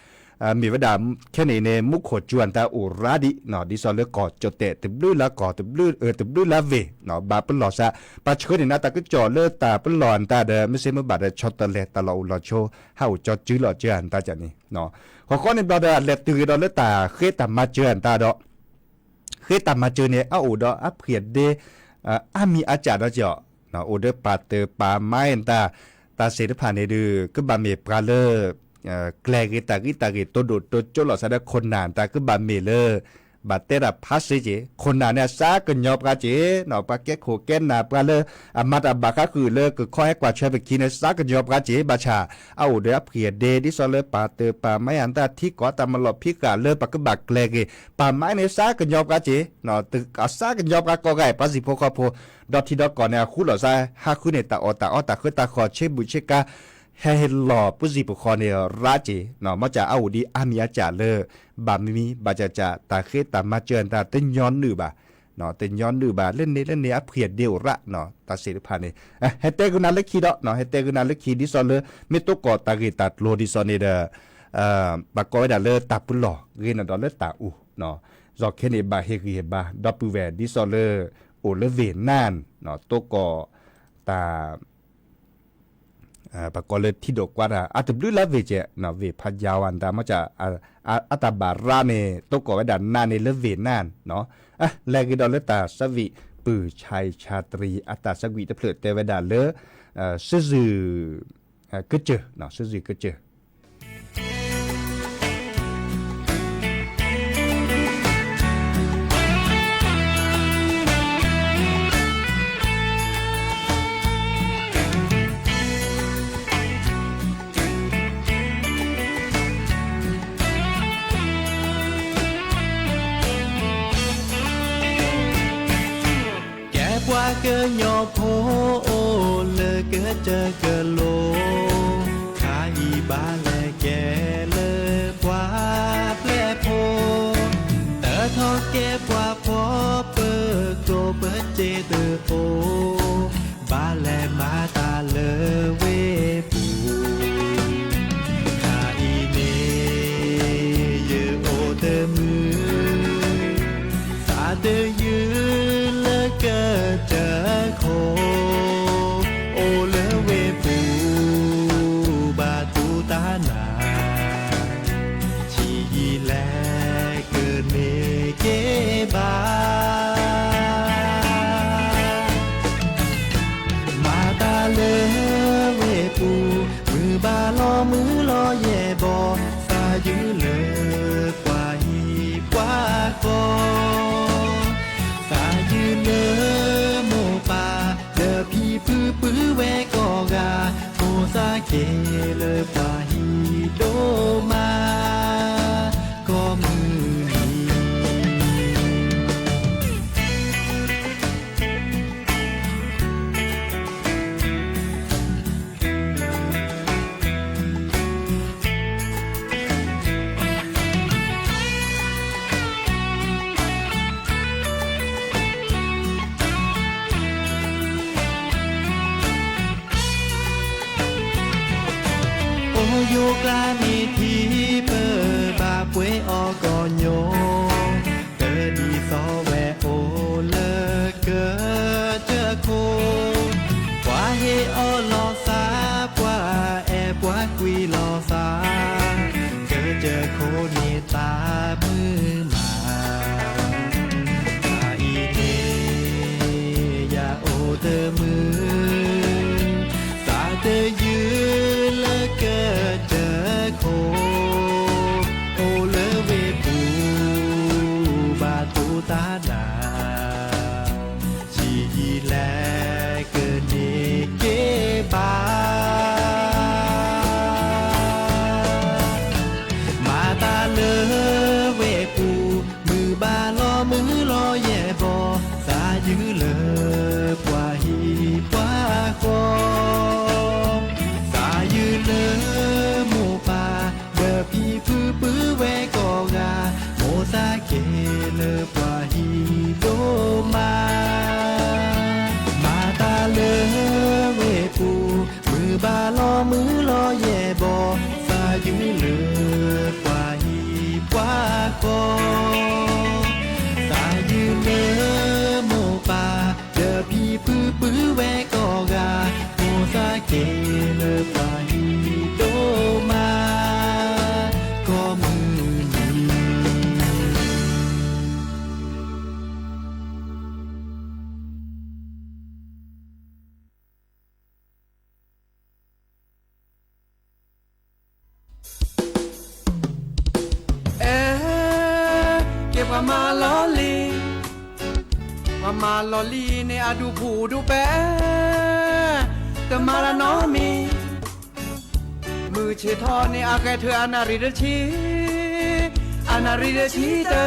มีวดาแค่ในมุขโคจวนตาอุราดิเนาะดิซอเลกอจเตตึบลื้อละกอตึบลื้อตึบลื้อละเวเนาะบาปหลอซะปาเชิญนี่นะตาก็จ่อเลตาปหลอนตาเดไม่ใช่มือบาดชอตเลตาเราลอโชเฮาจอจื้อหลอเจอันตาจันนี่เนาะขอข้อนี้บาดเลตือดอเลตาเคตามาเจอันตาดอเคตามาเจเนี่ยเอาดออัพเขียดเดมีอาจารย์เนาะเนาะโอเดปาเตอปาไม้อันตาเสด็จผ่านในดื้อก็บาเมปราเลแกลกิตาตัวโดดตัวโจหลอดซะได้คนนานแต่ก็บาเมเลบาเตระพัสเจคนนานเนี่ยซากันยอบกาเจเนาะปาแกโคแกนนาปราเลอามาตาบาคาคือเลก็ค่อยให้กว่าเชฟกินซากันยอบกาเจบาชาเอาเดียเพียเดดิซอเลปาเตอปาไม้อันตาที่ก่อตามมาหลบพิกาเลปากก็บักแกลกิปาไม้ในซากันยอบกาเจเนาะตึกซากันยอบกาก็ไก่ปาสิโพคอโพดอทที่ดอกก่อนเนี่ยคู่หลอดซาฮาคู่เนี่ยตาอตาคือตาคอเชบุเชกาให้หล่อปุจิปุคอเนี่ยราเจเนาะมาจากเอาดีอามีอาจารย์เลบามีบาจะตาเคตามาเจนตาเต้นย้อนหนือบาเนาะเต้นย้อนหนือบาเล่นนี้อัพเพียดเดียวระเนาะตาเสด็จผ่านนี่เฮเตกุนาเล็กคีดเนาะเฮเตกุนาเล็กคีดิซอเลไม่ตกอตาเกตัดโลดิซอเนเดบากอยดาเลตาปุหล่อเรนดอเลตาอูเนาะจอกเคเนบาเฮกีเฮบาดอปูแวดิซอเลโอเลเวนานเนาะตกอตาปากเลยที่ดอกว่าอาจจะบลื้อละเวเจนะเวพัดยาวันตามาจะอัตบาราเนตกก่อไว้ดันนาเนเลเวนานเนาะแลกิดอลเลตาสวิปือชัยชาตรีอัตสวิตะเพลิดเตไว้ดันเลซื่อก็เจอเนาะซื่อก็เจอว่าเกินยอโพโอเลเกิดเจอเกินโลขาอีบาแลแกเลกว่าแปลโพเตอทอเก็บว่าพอเปิดโกเปิดเจเตอโอบาแลมาตาเลเวปูขาอีเนเยโอเตอมือสาเตอยืนเกิดเจอโคโอเลเวปูบาตูตานาชีแลเกิดเมเกบามาตาเลเวปูมือบาลอมือลอแย่บอสายือเลกว่าฮีกว่าโกเลโมปาเลพีปื้อแวกอกาโมซาเกเลปาฮิโดมาก็มือโยกลามีทีเปิดบาป่วยออกก่อนโยเกิดดีซอแวโอเลเกิดเจอโคกว่าเฮอลอซากว่าแอบว่ากุยลอซาเกิดเจอโคนี่ตามือมาตาอีเนยาโอเตอมือสาเตยืนและเกิดเจอโคโอเลเวปูบาตูตานาชีแลเกิดเนเกบามาตาเลเวปูมือบาลอมือลอแย่บอสายือเลกว่าฮีกว่าโคสายือเลโมปาเดอพีปื้อแวกอกาโมซาเกเลกว่าฮีโดมาตาเลเวปูมือบาลอมือลอแย่บอสายือเลกว่า ว่ามาลอลีว่ามาลอลีในอาดูผู้ดูแปแต่มาละน้อมีมือเชทอในอาแกเธออนาริเดชีอนาริเดชีเตอ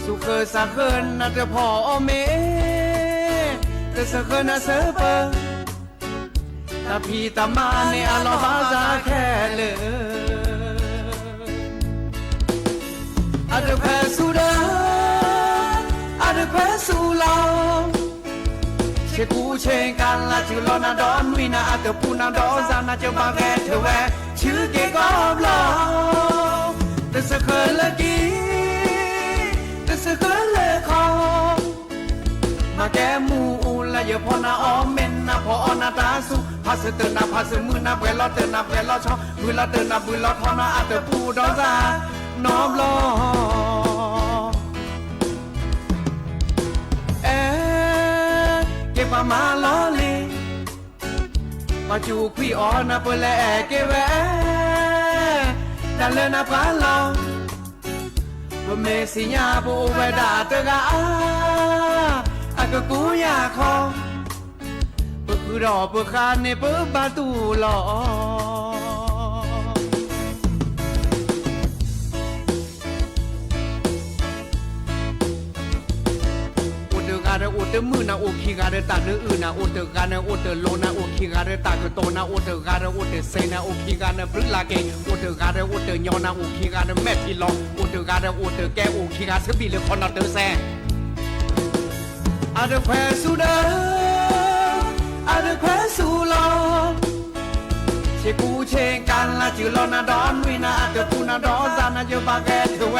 สุเคสาเคินนาจะพออเมแต่สะเคินนาเซเปอตาพีตามาในอาลอบาซาแค่เลยอาเดเพสุดาอาเดเพสุลาเชกูเชงกันละชื่อลอนาดอนวินาอาเตปูนาดอนซานาจะบาแกเธอแวชื่อเกกอบลาแต่สะเคินละกีแต่สะเคินละคอมาแกมูละอย่าพอนาออมเมนนะพออนาตาสุพาสเตนาพาสมือนาเวลอเตนาเวลอชอมือละเตนามือละทอนาอาเตปูดอนซาน้อมลอเก็บมาลอลีมาจูคุยออนาเปเลเกเวดันเลนาพาลอบ่เมสิญาบ่เวดาเตกาอะกะกูยาคอปะคือดอปะคานในปะบาตูลอโอเตมือนาโอคีกาเดตาเนอื่นนาโอเตกาเนโอเตโลนาโอคีกาเดตาเกโตนาโอเตกาเดโอเตเซนาโอคีกาเนปรึลาเกโอเตกาเดโอเตญอนาโอคีกาเนแมทิลอโอเตกาเดโอเตแกโอคีกาสบิเลคอนนาเตแซอาเดเพสุดาอาเดเพสุลอเชกูเชงกันละชื่อลอนาดอนวินาอาเตปูนาดอนซานาเยบาแกเทเว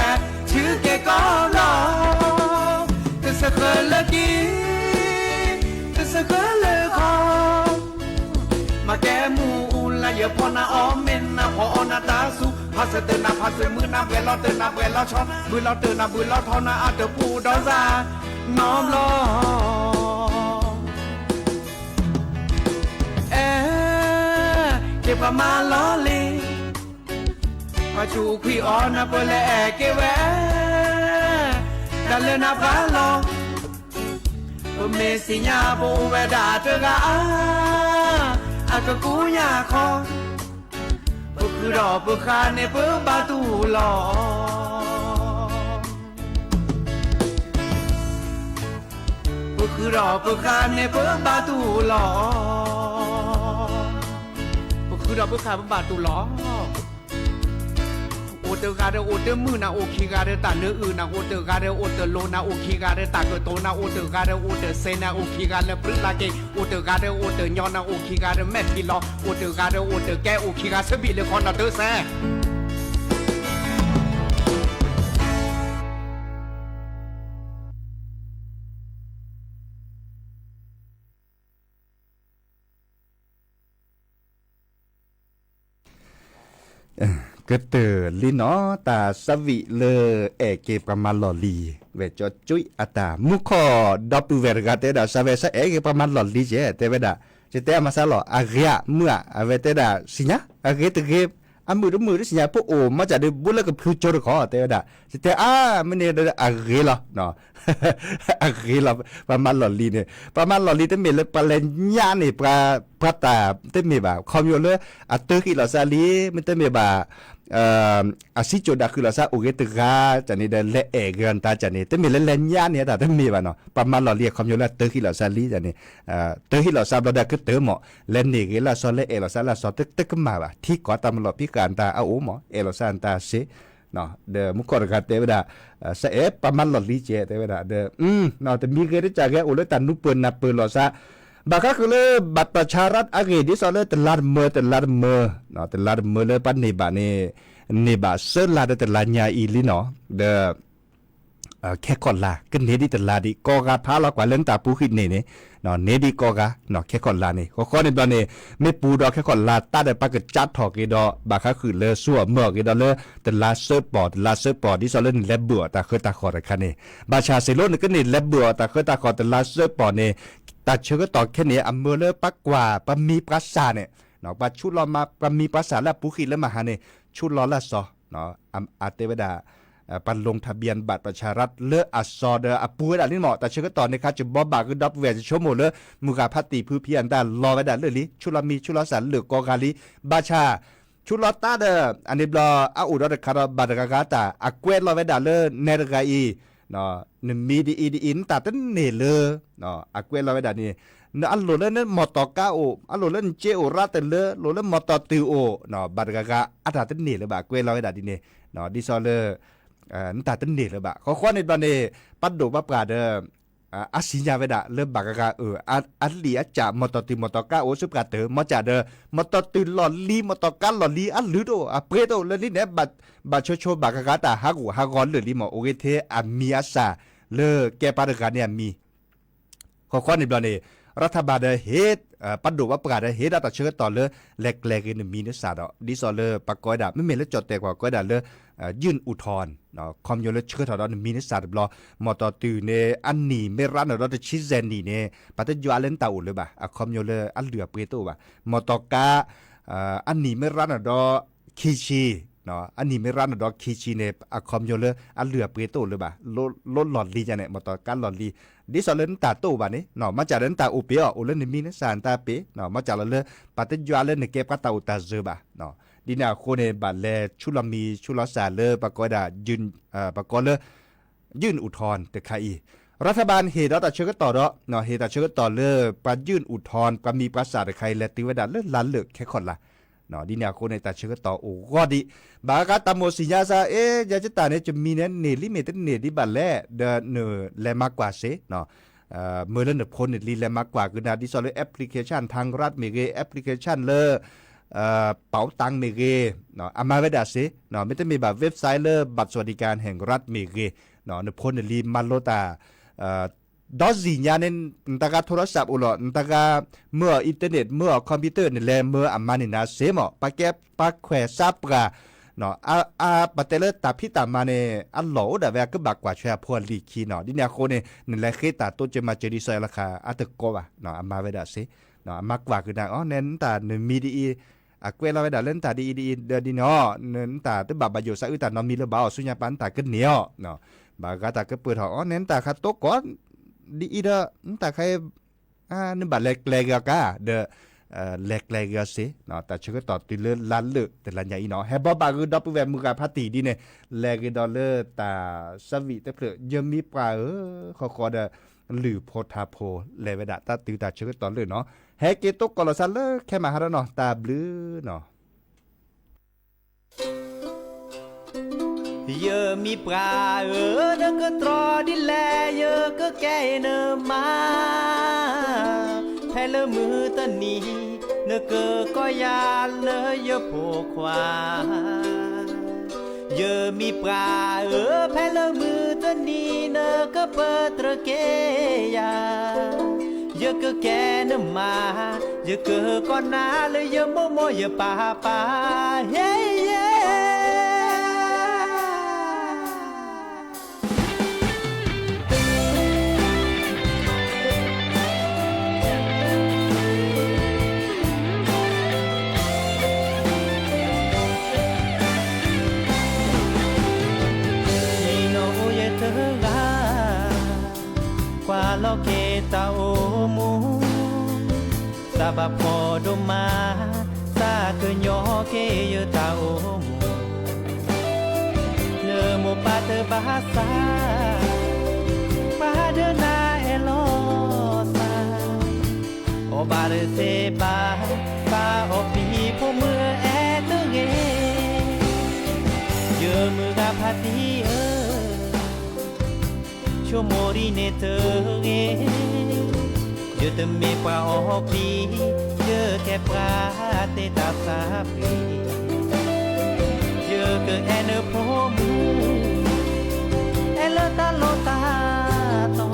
ชื่อเกกอลอแต่สะเคินละกีแต่สะเคินละคอมาแกมูละอย่าพอนาออมเมนนะพออนาตาสุพาสเตนาพาสมือนาเวลอเตนาเวลอชอมือลอเตนามือลอทอนาอาเตปูดอนซาน้อมลอเก็บมาลอลีมาจูคุยออนาเปเลเกเวดันเลนาพาลอบ่เมสิญาบ่เวดาเตกาอะกะกูยาคอบ่คือดอกบ่คาในเปบาตูลอบ่คือดอกบ่คาในเปบาตูลอบ่คือดอกบ่คาบาตูลอโอเตกาเดโอเตมือนาโอคีกาเดตาเนอื่นนาโอเตกาเดโอเตโลนาโอคีกาเดตาเกโตนาโอเตกาเดโอเตเซนาโอคีกาเลปรึลาเกโอเตกาเดโอเตญอนาโอคีกาเดแมทิลอโอเตกาเดโอเตแกโอคีกาสบิเลคอนนาเตแซก็เตอลินอตาสวิเลเอเกประมาลอลีเวจอจุยอตามุขอดอปูเวรกาเตดาซาเวซาเอเกประมาลอลีเจเตเวดาเจเตมาซาลออาเกะเมื่ออเวเตดาสิญะอาเกตเกอามือสิญะพวกโอมาจากเดบุลกับพลูโจรขอเตเวดาเจเตมันเนี่ยอาเกลอเนาะอาเกลอประมาลอลีเนี่ยประมาลอลีเตเมเลปะเลญานี่ปราตาเตเมบาคอมโยเลอะเตกิลอซาลีมันเตเมบาอาซิโจดาคือลาซาโอเกตกาจันนี่เดเลเอเกนตาจันนี่แต่มีเลญาเนี่ยแต่มีบ่เนาะประมาณเราเรียกคำอยู่แล้วเตอฮิลาซาลีจันนี่เตอฮิลาซาบดาคือเตอหมอเลนนี่เกลาซอเลเอลาซาลาซอตึกมาบ่ที่ก่อตามลอพิการตาเอาหมอเอลาซานตาเซเนาะเดมุกอรกาเตวดาเสเอประมาณลอลีเจเตวดาเดเนาะแต่มีเกได้จากแกโอเลตันนุเปินนาเปินลอซาบากคือเลยบัตรประชารัฐอาเกดิซอเลตลาดเมอเนาะตลาดเมอเลยปันนี่บานี่บาเซลาเดตลาญาอีลิเนาะเดแค่ก่อนลาก็เนดิตลาดิกอกาพาลอกว่าเล่นตาปูขิดนี่เนาะเนดิกอกาเนาะแค่ก่อนลานี่ก็ในตอนนี้ไม่ปูดอกแค่ก่อนลาตาได้ปากจัดถอกกีดอบาคือเลยซัวเมื่อกีดอเลยตลาเซอร์ปอร์ตดิซอเลนแลบบัวตาเคยตาขอดคันนี่บาชาเซโลนก็นี่แลบบัวตาเคยตาขอตลาเซอร์ปอร์นี่ตาเชื่อก็ต่อแค่นี้อำเภอเลยปักกว่าปะมีปราสาเนี่ยเนาะปะชุดรอมาปะมีปราสาแล้วปูขิดแล้วมาหาเนี่ยชุดรอละซอเนาะอาเตวดา ปันลงทะเบียนบัตรประชารัฐเลออัสซอเดออปูดาลิเหมาะแต่เชื่อก็ตอนนะครับจะบาคือดับเวจะชั่วโมงเลมุกาพัตติพื้นเพียนได้รอไว้ได้เลยลิชุลามีชุลสันหรือกอกาลิบาชาชุลตาเดออันนี้บลออาอุดรคาราบาดกากาตาอากเวดรอไว้ได้เลยเนรกาอีเนาะหนึ่งมีดีอินตาตันเนเลเนาะอากเวดรอไว้ได้นี่เนาะอันโหลเลนมอตอกาโออันโหลเลนเจโอราเตเลโหลเลนมอตอติโอเนาะบาดกากาอัตาตันเนเลบากเวดรอไว้ได้ดิเนเนาะดิซอเลนตาตันเนเลบะเขาข้อในตอนนี้ปัดโดบับกาเดอาศิญาเวดาเริ่มบากกาอัลลีอาจามอตติมอตกาโอสุกาเตมอจาเดมอตติลอลีมอตกาลอลีอัลลืโดอะเปโตเลลิเนบัดโชบากกาตาฮากูฮากอนเลลิมอโอเกเทอามีอาซาเลแกปาดกาเนี่ยมีข้อในตอนนี้รัฐบาลเฮดปัดดูว่าประกาศเฮดต่อเชื่อต่อเลยแหลกๆมีเนื้อสารดิซอเลปากกอยดาไม่เมลจดแต่กว่ากอยดาเลยยื่นอุทธรณ์คอมโยเลเชื่อต่อมีเนื้อสารบลอมอตอตือเนอันนี้ไม่รันเราจะชิเซนนี่เนปัตยาเลนตาอุเลยบ่ะคอมโยเลอันเหลือเปโตบ่ะมอตอกาอันนี้ไม่รันเราคิชีเนาะอันนี้ไม่รันดอกคีชีเนอะคอมโยเลอันเหลือเปโตเลยบ่ะลดหลอดลีจังเนี่ยมอตอการหลอดลีดิสอเลนตาโตบ่ะนี่เนาะมาจากเลนตาอุเปียโอเลนมีเนสานตาเปเนาะมาจากเลปัตยาเลนเก็บกะตาอุตาเซบ่ะเนาะดินาโคเนบัดแลชุลมีชุลสาเลปะกอดายืนปะกอเลยื่นอุทธรณ์แต่ใครรัฐบาลเฮดาตาเชกต่อเนาะเฮดาเชกต่อเลปะยื่นอุทธรณ์ปะมีภาษาใครและติวดาเลลันเลิกแค่คนละเนาะดินาโคเนตาเชกต่อโอ้ก็ดิบากาตามโมสิญาซายาจะตาเนี่ยจะมีเนี่ยเนลิเมตเนดิบัดแลเดเนแลมากกว่าเซเนาะเมื่อเล่นพ้นลีแลมากกว่าคือนาดิซอลแอปพลิเคชันทางรัฐเมเกแอปพลิเคชันเลเป๋าตังเมเกเนาะอามาเวดาซิเนาะไม่ต้องมีแบบเว็บไซต์เลบัตรสวัสดิการแห่งรัฐเมเกเนาะในพ้นลีมาโลตาดอสิญาเนนตากาโทรศัพท์อุลอนตากาเมื่ออินเทอร์เน็ตเมื่อคอมพิวเตอร์นี่แลเมื่ออามานินาเซมอปะแกปะแควซับกาเนาะปะเตเลตาพิตามาเนอัลโหลดาเวก็บักกว่าแชร์พวลีคีเนาะดิเนี่ยโคเนนี่แลเคตาโตเจมาเจดิไซราคาอัตโกวะเนาะอามาเวดาซิเนาะมากกว่าคือได้อ๋อเน้นตาเนมีดีอะเกวลาเวดาเล่นตาดีเดดิเนาะเน้นตาตึบาบอยู่ซะอึตานอมีเลบ่าวสุญญาปันตาก็เหนียวเนาะบากาตาก็เปิดอ๋อเน้นตาคาโตก่อนดีเดตาใครนึบาเล็กๆกะเดเล็กๆสิเนาะแต่ชื่อก็ต่อติเลลันเลแต่ลันใหญ่เนาะเฮบ่บาคือดอปแวมือกาพัตติดิเนี่ยแลกดอลเลอร์ตาสวิตเปลยมีปลาขอเดหรือโพธาโพเลเวดาตาติตาชื่อก็ต่อเลยเนาะเฮเกโตกอลซัลเลแค่มาหาเนาะตาบลือเนาะเยอะมีปลาเนก็ตรอดิแลเยอะก็แก่เนมาแพ้เลมือตะนี้เนก็ยาเลเยอะโผควาเยอะมีปลาแพ้เลมือตะนี้เนก็เปิดตระเกยาเยอะก็แก่เนมาเยอะก็นาเลยเยอะโมโมเยอะป่าเฮ้เยโลเกตาโอมูซาบะพอดมาซาเกญอเกยตาโอมูเลโมปาเตบาซาปาเดนาเอโลซาโอบาเรเซบาปาโอปีโพมือแอตเงเยมือกาพาตีMori ne tenge je te mets pas en pli je te prate ta sapri je que elle pour elle ta lota to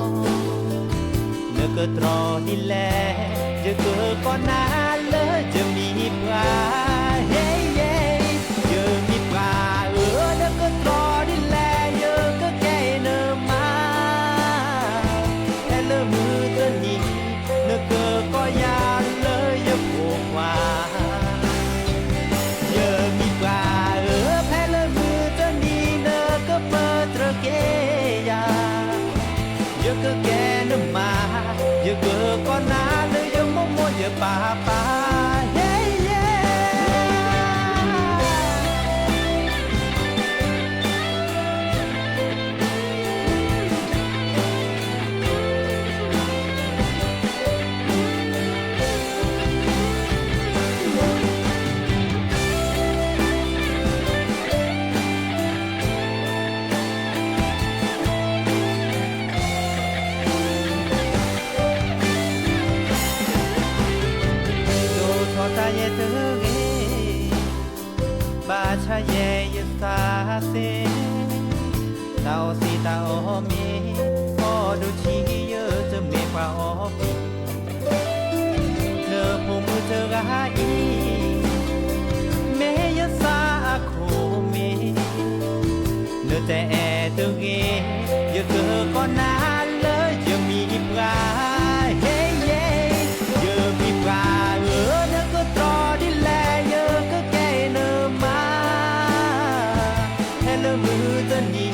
ne que trop il est je que con ale je mi pas hey hey je mi pas ne que trop il est je que qu'elle maมือตะนี้เนก็ก็ยาเลยอย่าโผล่มาอย่ามีปลาแพ้เลยมือตะนี้เนก็เปิ giờ cứ kẻ nó mà giờ cứ con ná nơi giờ mong muốn giờ bà yeah yeah บาชาเยยสาเซเตาสีเตามีพอดูชีเยอะจะมีกว่าออปีเนอผู้มือเธอกะหาอีเมยสาโคมีเนอแต่แอตึงเอเยอะเกินก็นานเลยจะมีปลาเฮ้เย่เยอะมีปลาเนอก็ตรอดิแลเยอะก็แก่เนอมาแค่มือจะหนี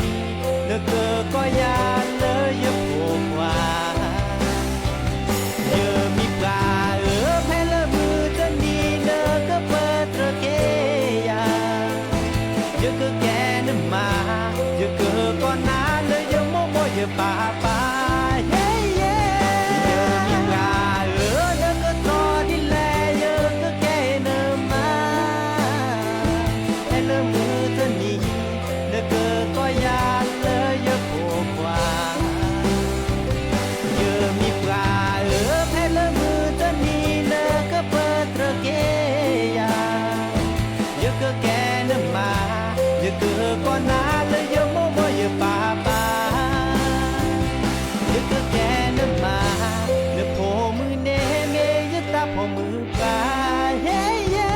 เนอเกินก็ยาเลยเยอะโผล่กว่าเยอะมีปลาแค่มือจะหนีเนอก็เปิดตระเกียเยอะก็แก่เนอมาเยอะเกินก็นานเลยเยอะโมโมเยอะป่าเฮ้เย่เยอะมีปลาเนอก็ตรอดิแลเยอะก็แก่เนอมาแค่มือจะหนีเนอเกินก็ยาเลยเยอะโผล่กว่าเยอะมีปลาแค่มือจะหนีเนอก็เปิดตระเกียเยอะก็แก่เนอมาเยอะเกินก็นานเลยเยอะโมโมเยอะป่าเยอะก็แก่เนอมาเนอโผล่มือเนเมยตาโผล่มือปลาเฮ้เย่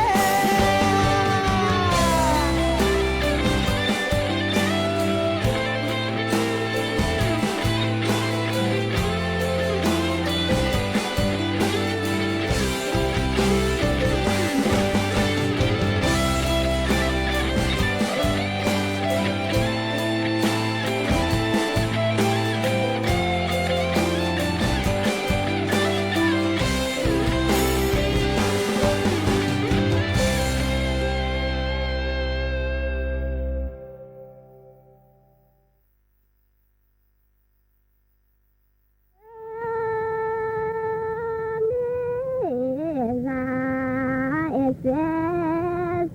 Hãy subscribe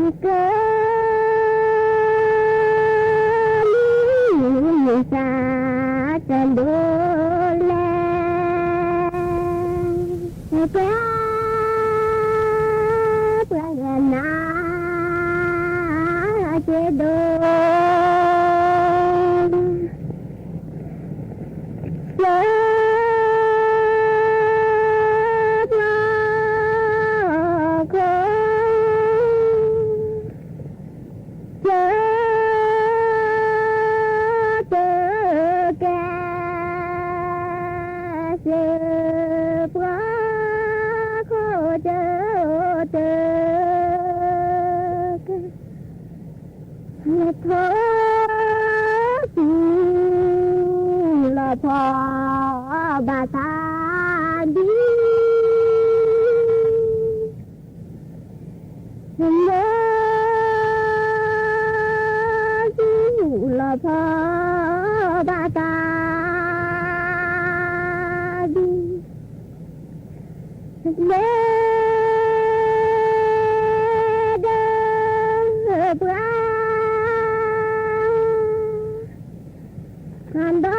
cho kênh Ghiền Mì Gõ để không bỏ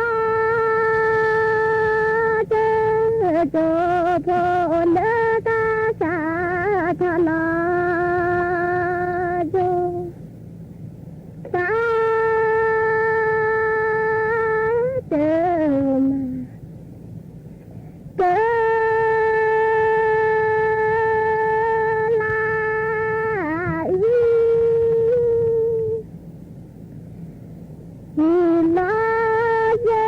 lỡ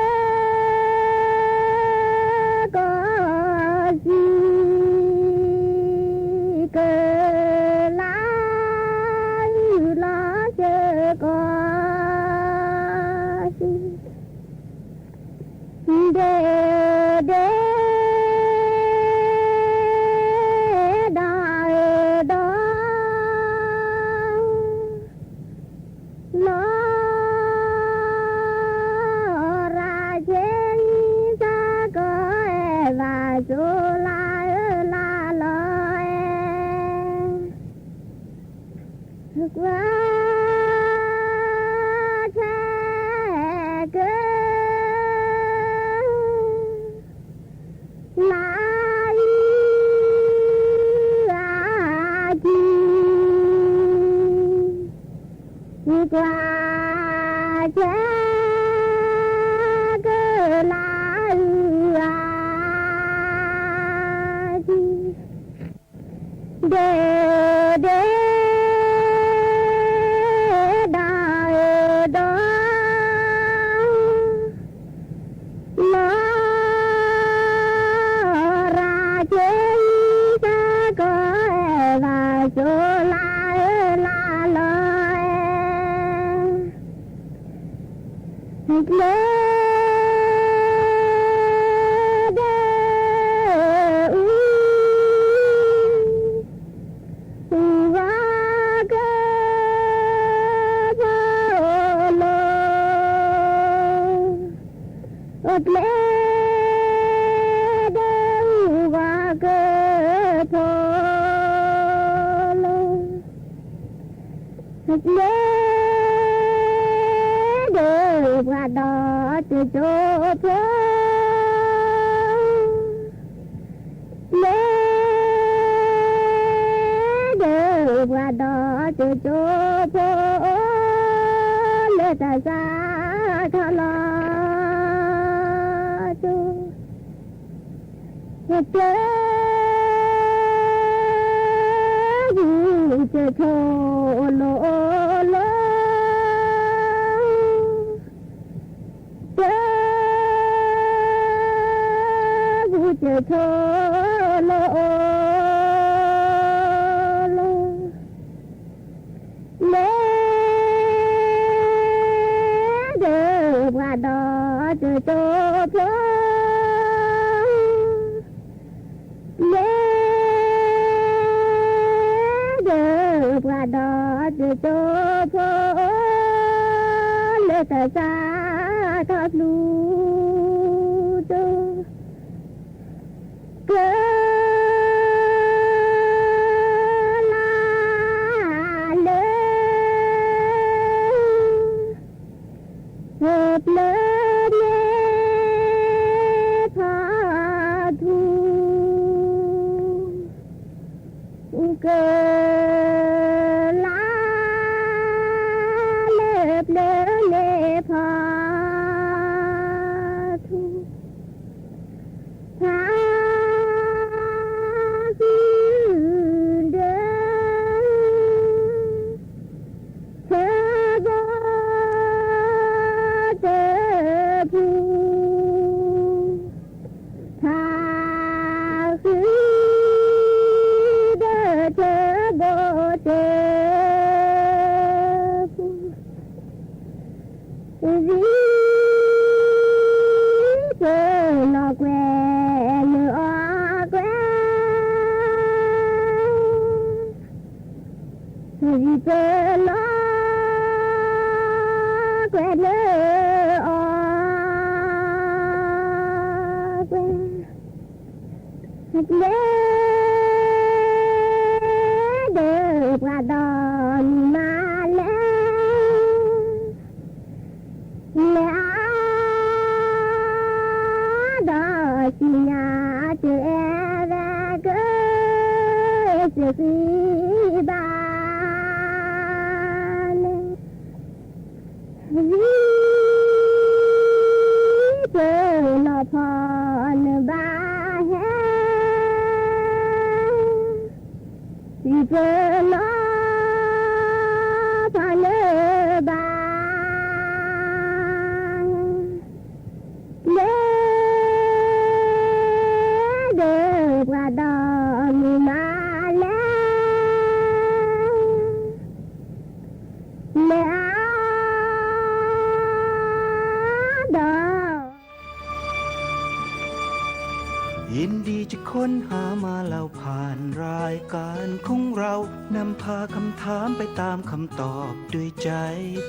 ยินดีจะค้นหามาเล่าผ่านรายการของเรานำพาคำถามไปตามคำตอบด้วยใจ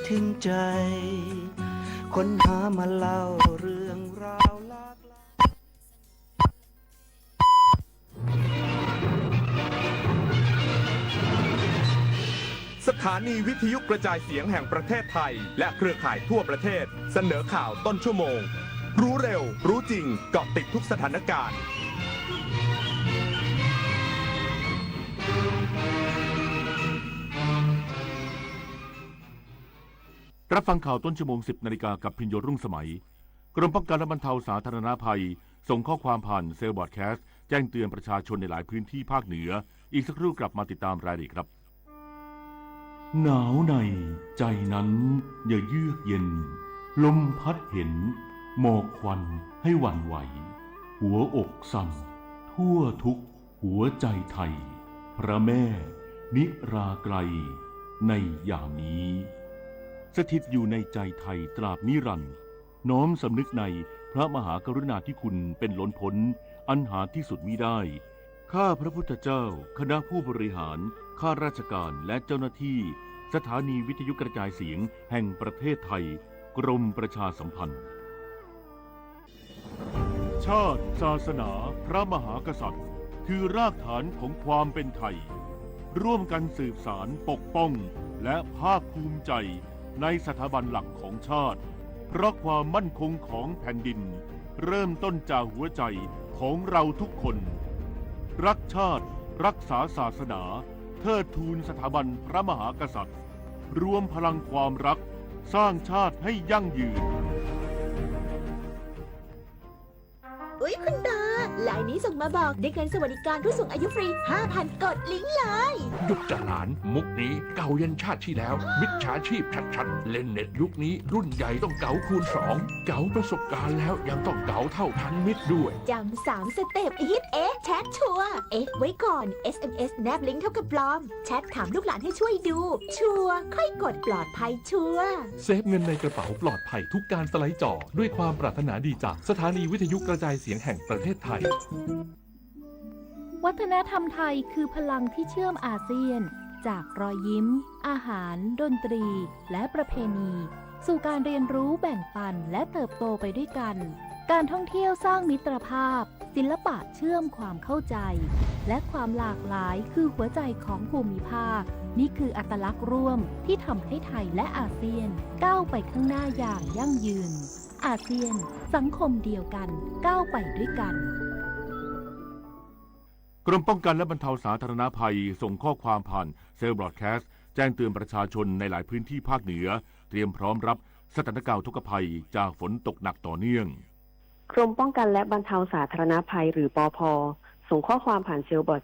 ถึงใจ ค้นหามาเล่าเรื่องราวหลากหลายสถานีวิทยุกระจายเสียงแห่งประเทศไทยและเครือข่ายทั่วประเทศเสนอข่าวต้นชั่วโมงรู้เร็วรู้จริงเกาะติดทุกสถานการณ์รับฟังข่าวต้นชั่วโมง 10 นาฬิกากับพิญโยรุ่งสมัยกรมป้องกันและบรรเทาสาธารณภัยส่งข้อความผ่านเซลล์บอดแคสต์แจ้งเตือนประชาชนในหลายพื้นที่ภาคเหนืออีกสักครู่กลับมาติดตามรายละเอียดครับหนาวในใจนั้นอย่าเยือกเย็นลมพัดเห็นหมอกควันให้หวั่นไหวหัวอกสั่นทั่วทุกหัวใจไทยพระแม่นิราไกรในยามนี้สถิตอยู่ในใจไทยตราบนิรันดร์น้อมสำนึกในพระมหากรุณาธิคุณเป็นล้นพ้นอันหาที่สุดมิได้ข้าพระพุทธเจ้าคณะผู้บริหารข้าราชการและเจ้าหน้าที่สถานีวิทยุกระจายเสียงแห่งประเทศไทยกรมประชาสัมพันธ์ชาติศาสนาพระมหากษัตริย์คือรากฐานของความเป็นไทยร่วมกันสืบสานปกป้องและภาคภูมิใจในสถาบันหลักของชาติเพราะความมั่นคงของแผ่นดินเริ่มต้นจากหัวใจของเราทุกคนรักชาติรักษาศาสนาเทิดทูนสถาบันพระมหากษัตริย์รวมพลังความรักสร้างชาติให้ยั่งยืน อุ๊ยคุณตาลายนี้ส่งมาบอกได้เงินสวัสดิการผู้สูงอายุฟรี 5,000 กดลิงก์เลยหยุดจะหลานมุกนี้เก่ายันชาติที่แล้วมิจฉาชีพชัดๆเล่นเน็ตยุคนี้รุ่นใหญ่ต้องเก๋าคูณ2เก๋าประสบการณ์แล้วยังต้องเก๋าเท่าทันมิตรด้วยจำ3 สเต็ปฮิตแชทชัวร์ไว้ก่อน SMS แนบลิงก์เท่ากับปลอมแชทถามลูกหลานให้ช่วยดูชัวร์ค่อยกดปลอดภัยชัวร์เซฟเงินในกระเป๋าปลอดภัยทุกการสไลด์จอด้วยความปรารถนาดีจากสถานีวิทยุกระจายเสียงแห่งประเทศไทยวัฒนธรรมไทยคือพลังที่เชื่อมอาเซียนจากรอยยิ้มอาหารดนตรีและประเพณีสู่การเรียนรู้แบ่งปันและเติบโตไปด้วยกันการท่องเที่ยวสร้างมิตรภาพศิลปะเชื่อมความเข้าใจและความหลากหลายคือหัวใจของภูมิภาคนี่คืออัตลักษณ์ร่วมที่ทำให้ไทยและอาเซียนก้าวไปข้างหน้าอย่างยั่งยืนอาเซียนสังคมเดียวกันก้าวไปด้วยกันกรมป้องกันและบรรเทาสาธารณภัยส่งข้อความผ่านเซลล์บรอดแคสต์แจ้งเตือนประชาชนในหลายพื้นที่ภาคเหนือเตรียมพร้อมรับสถานการณ์ทุกภัยจากฝนตกหนักต่อเนื่องกรมป้องกันและบรรเทาสาธารณภัยหรือปภ.ส่งข้อความผ่านเซลล์บอร์ด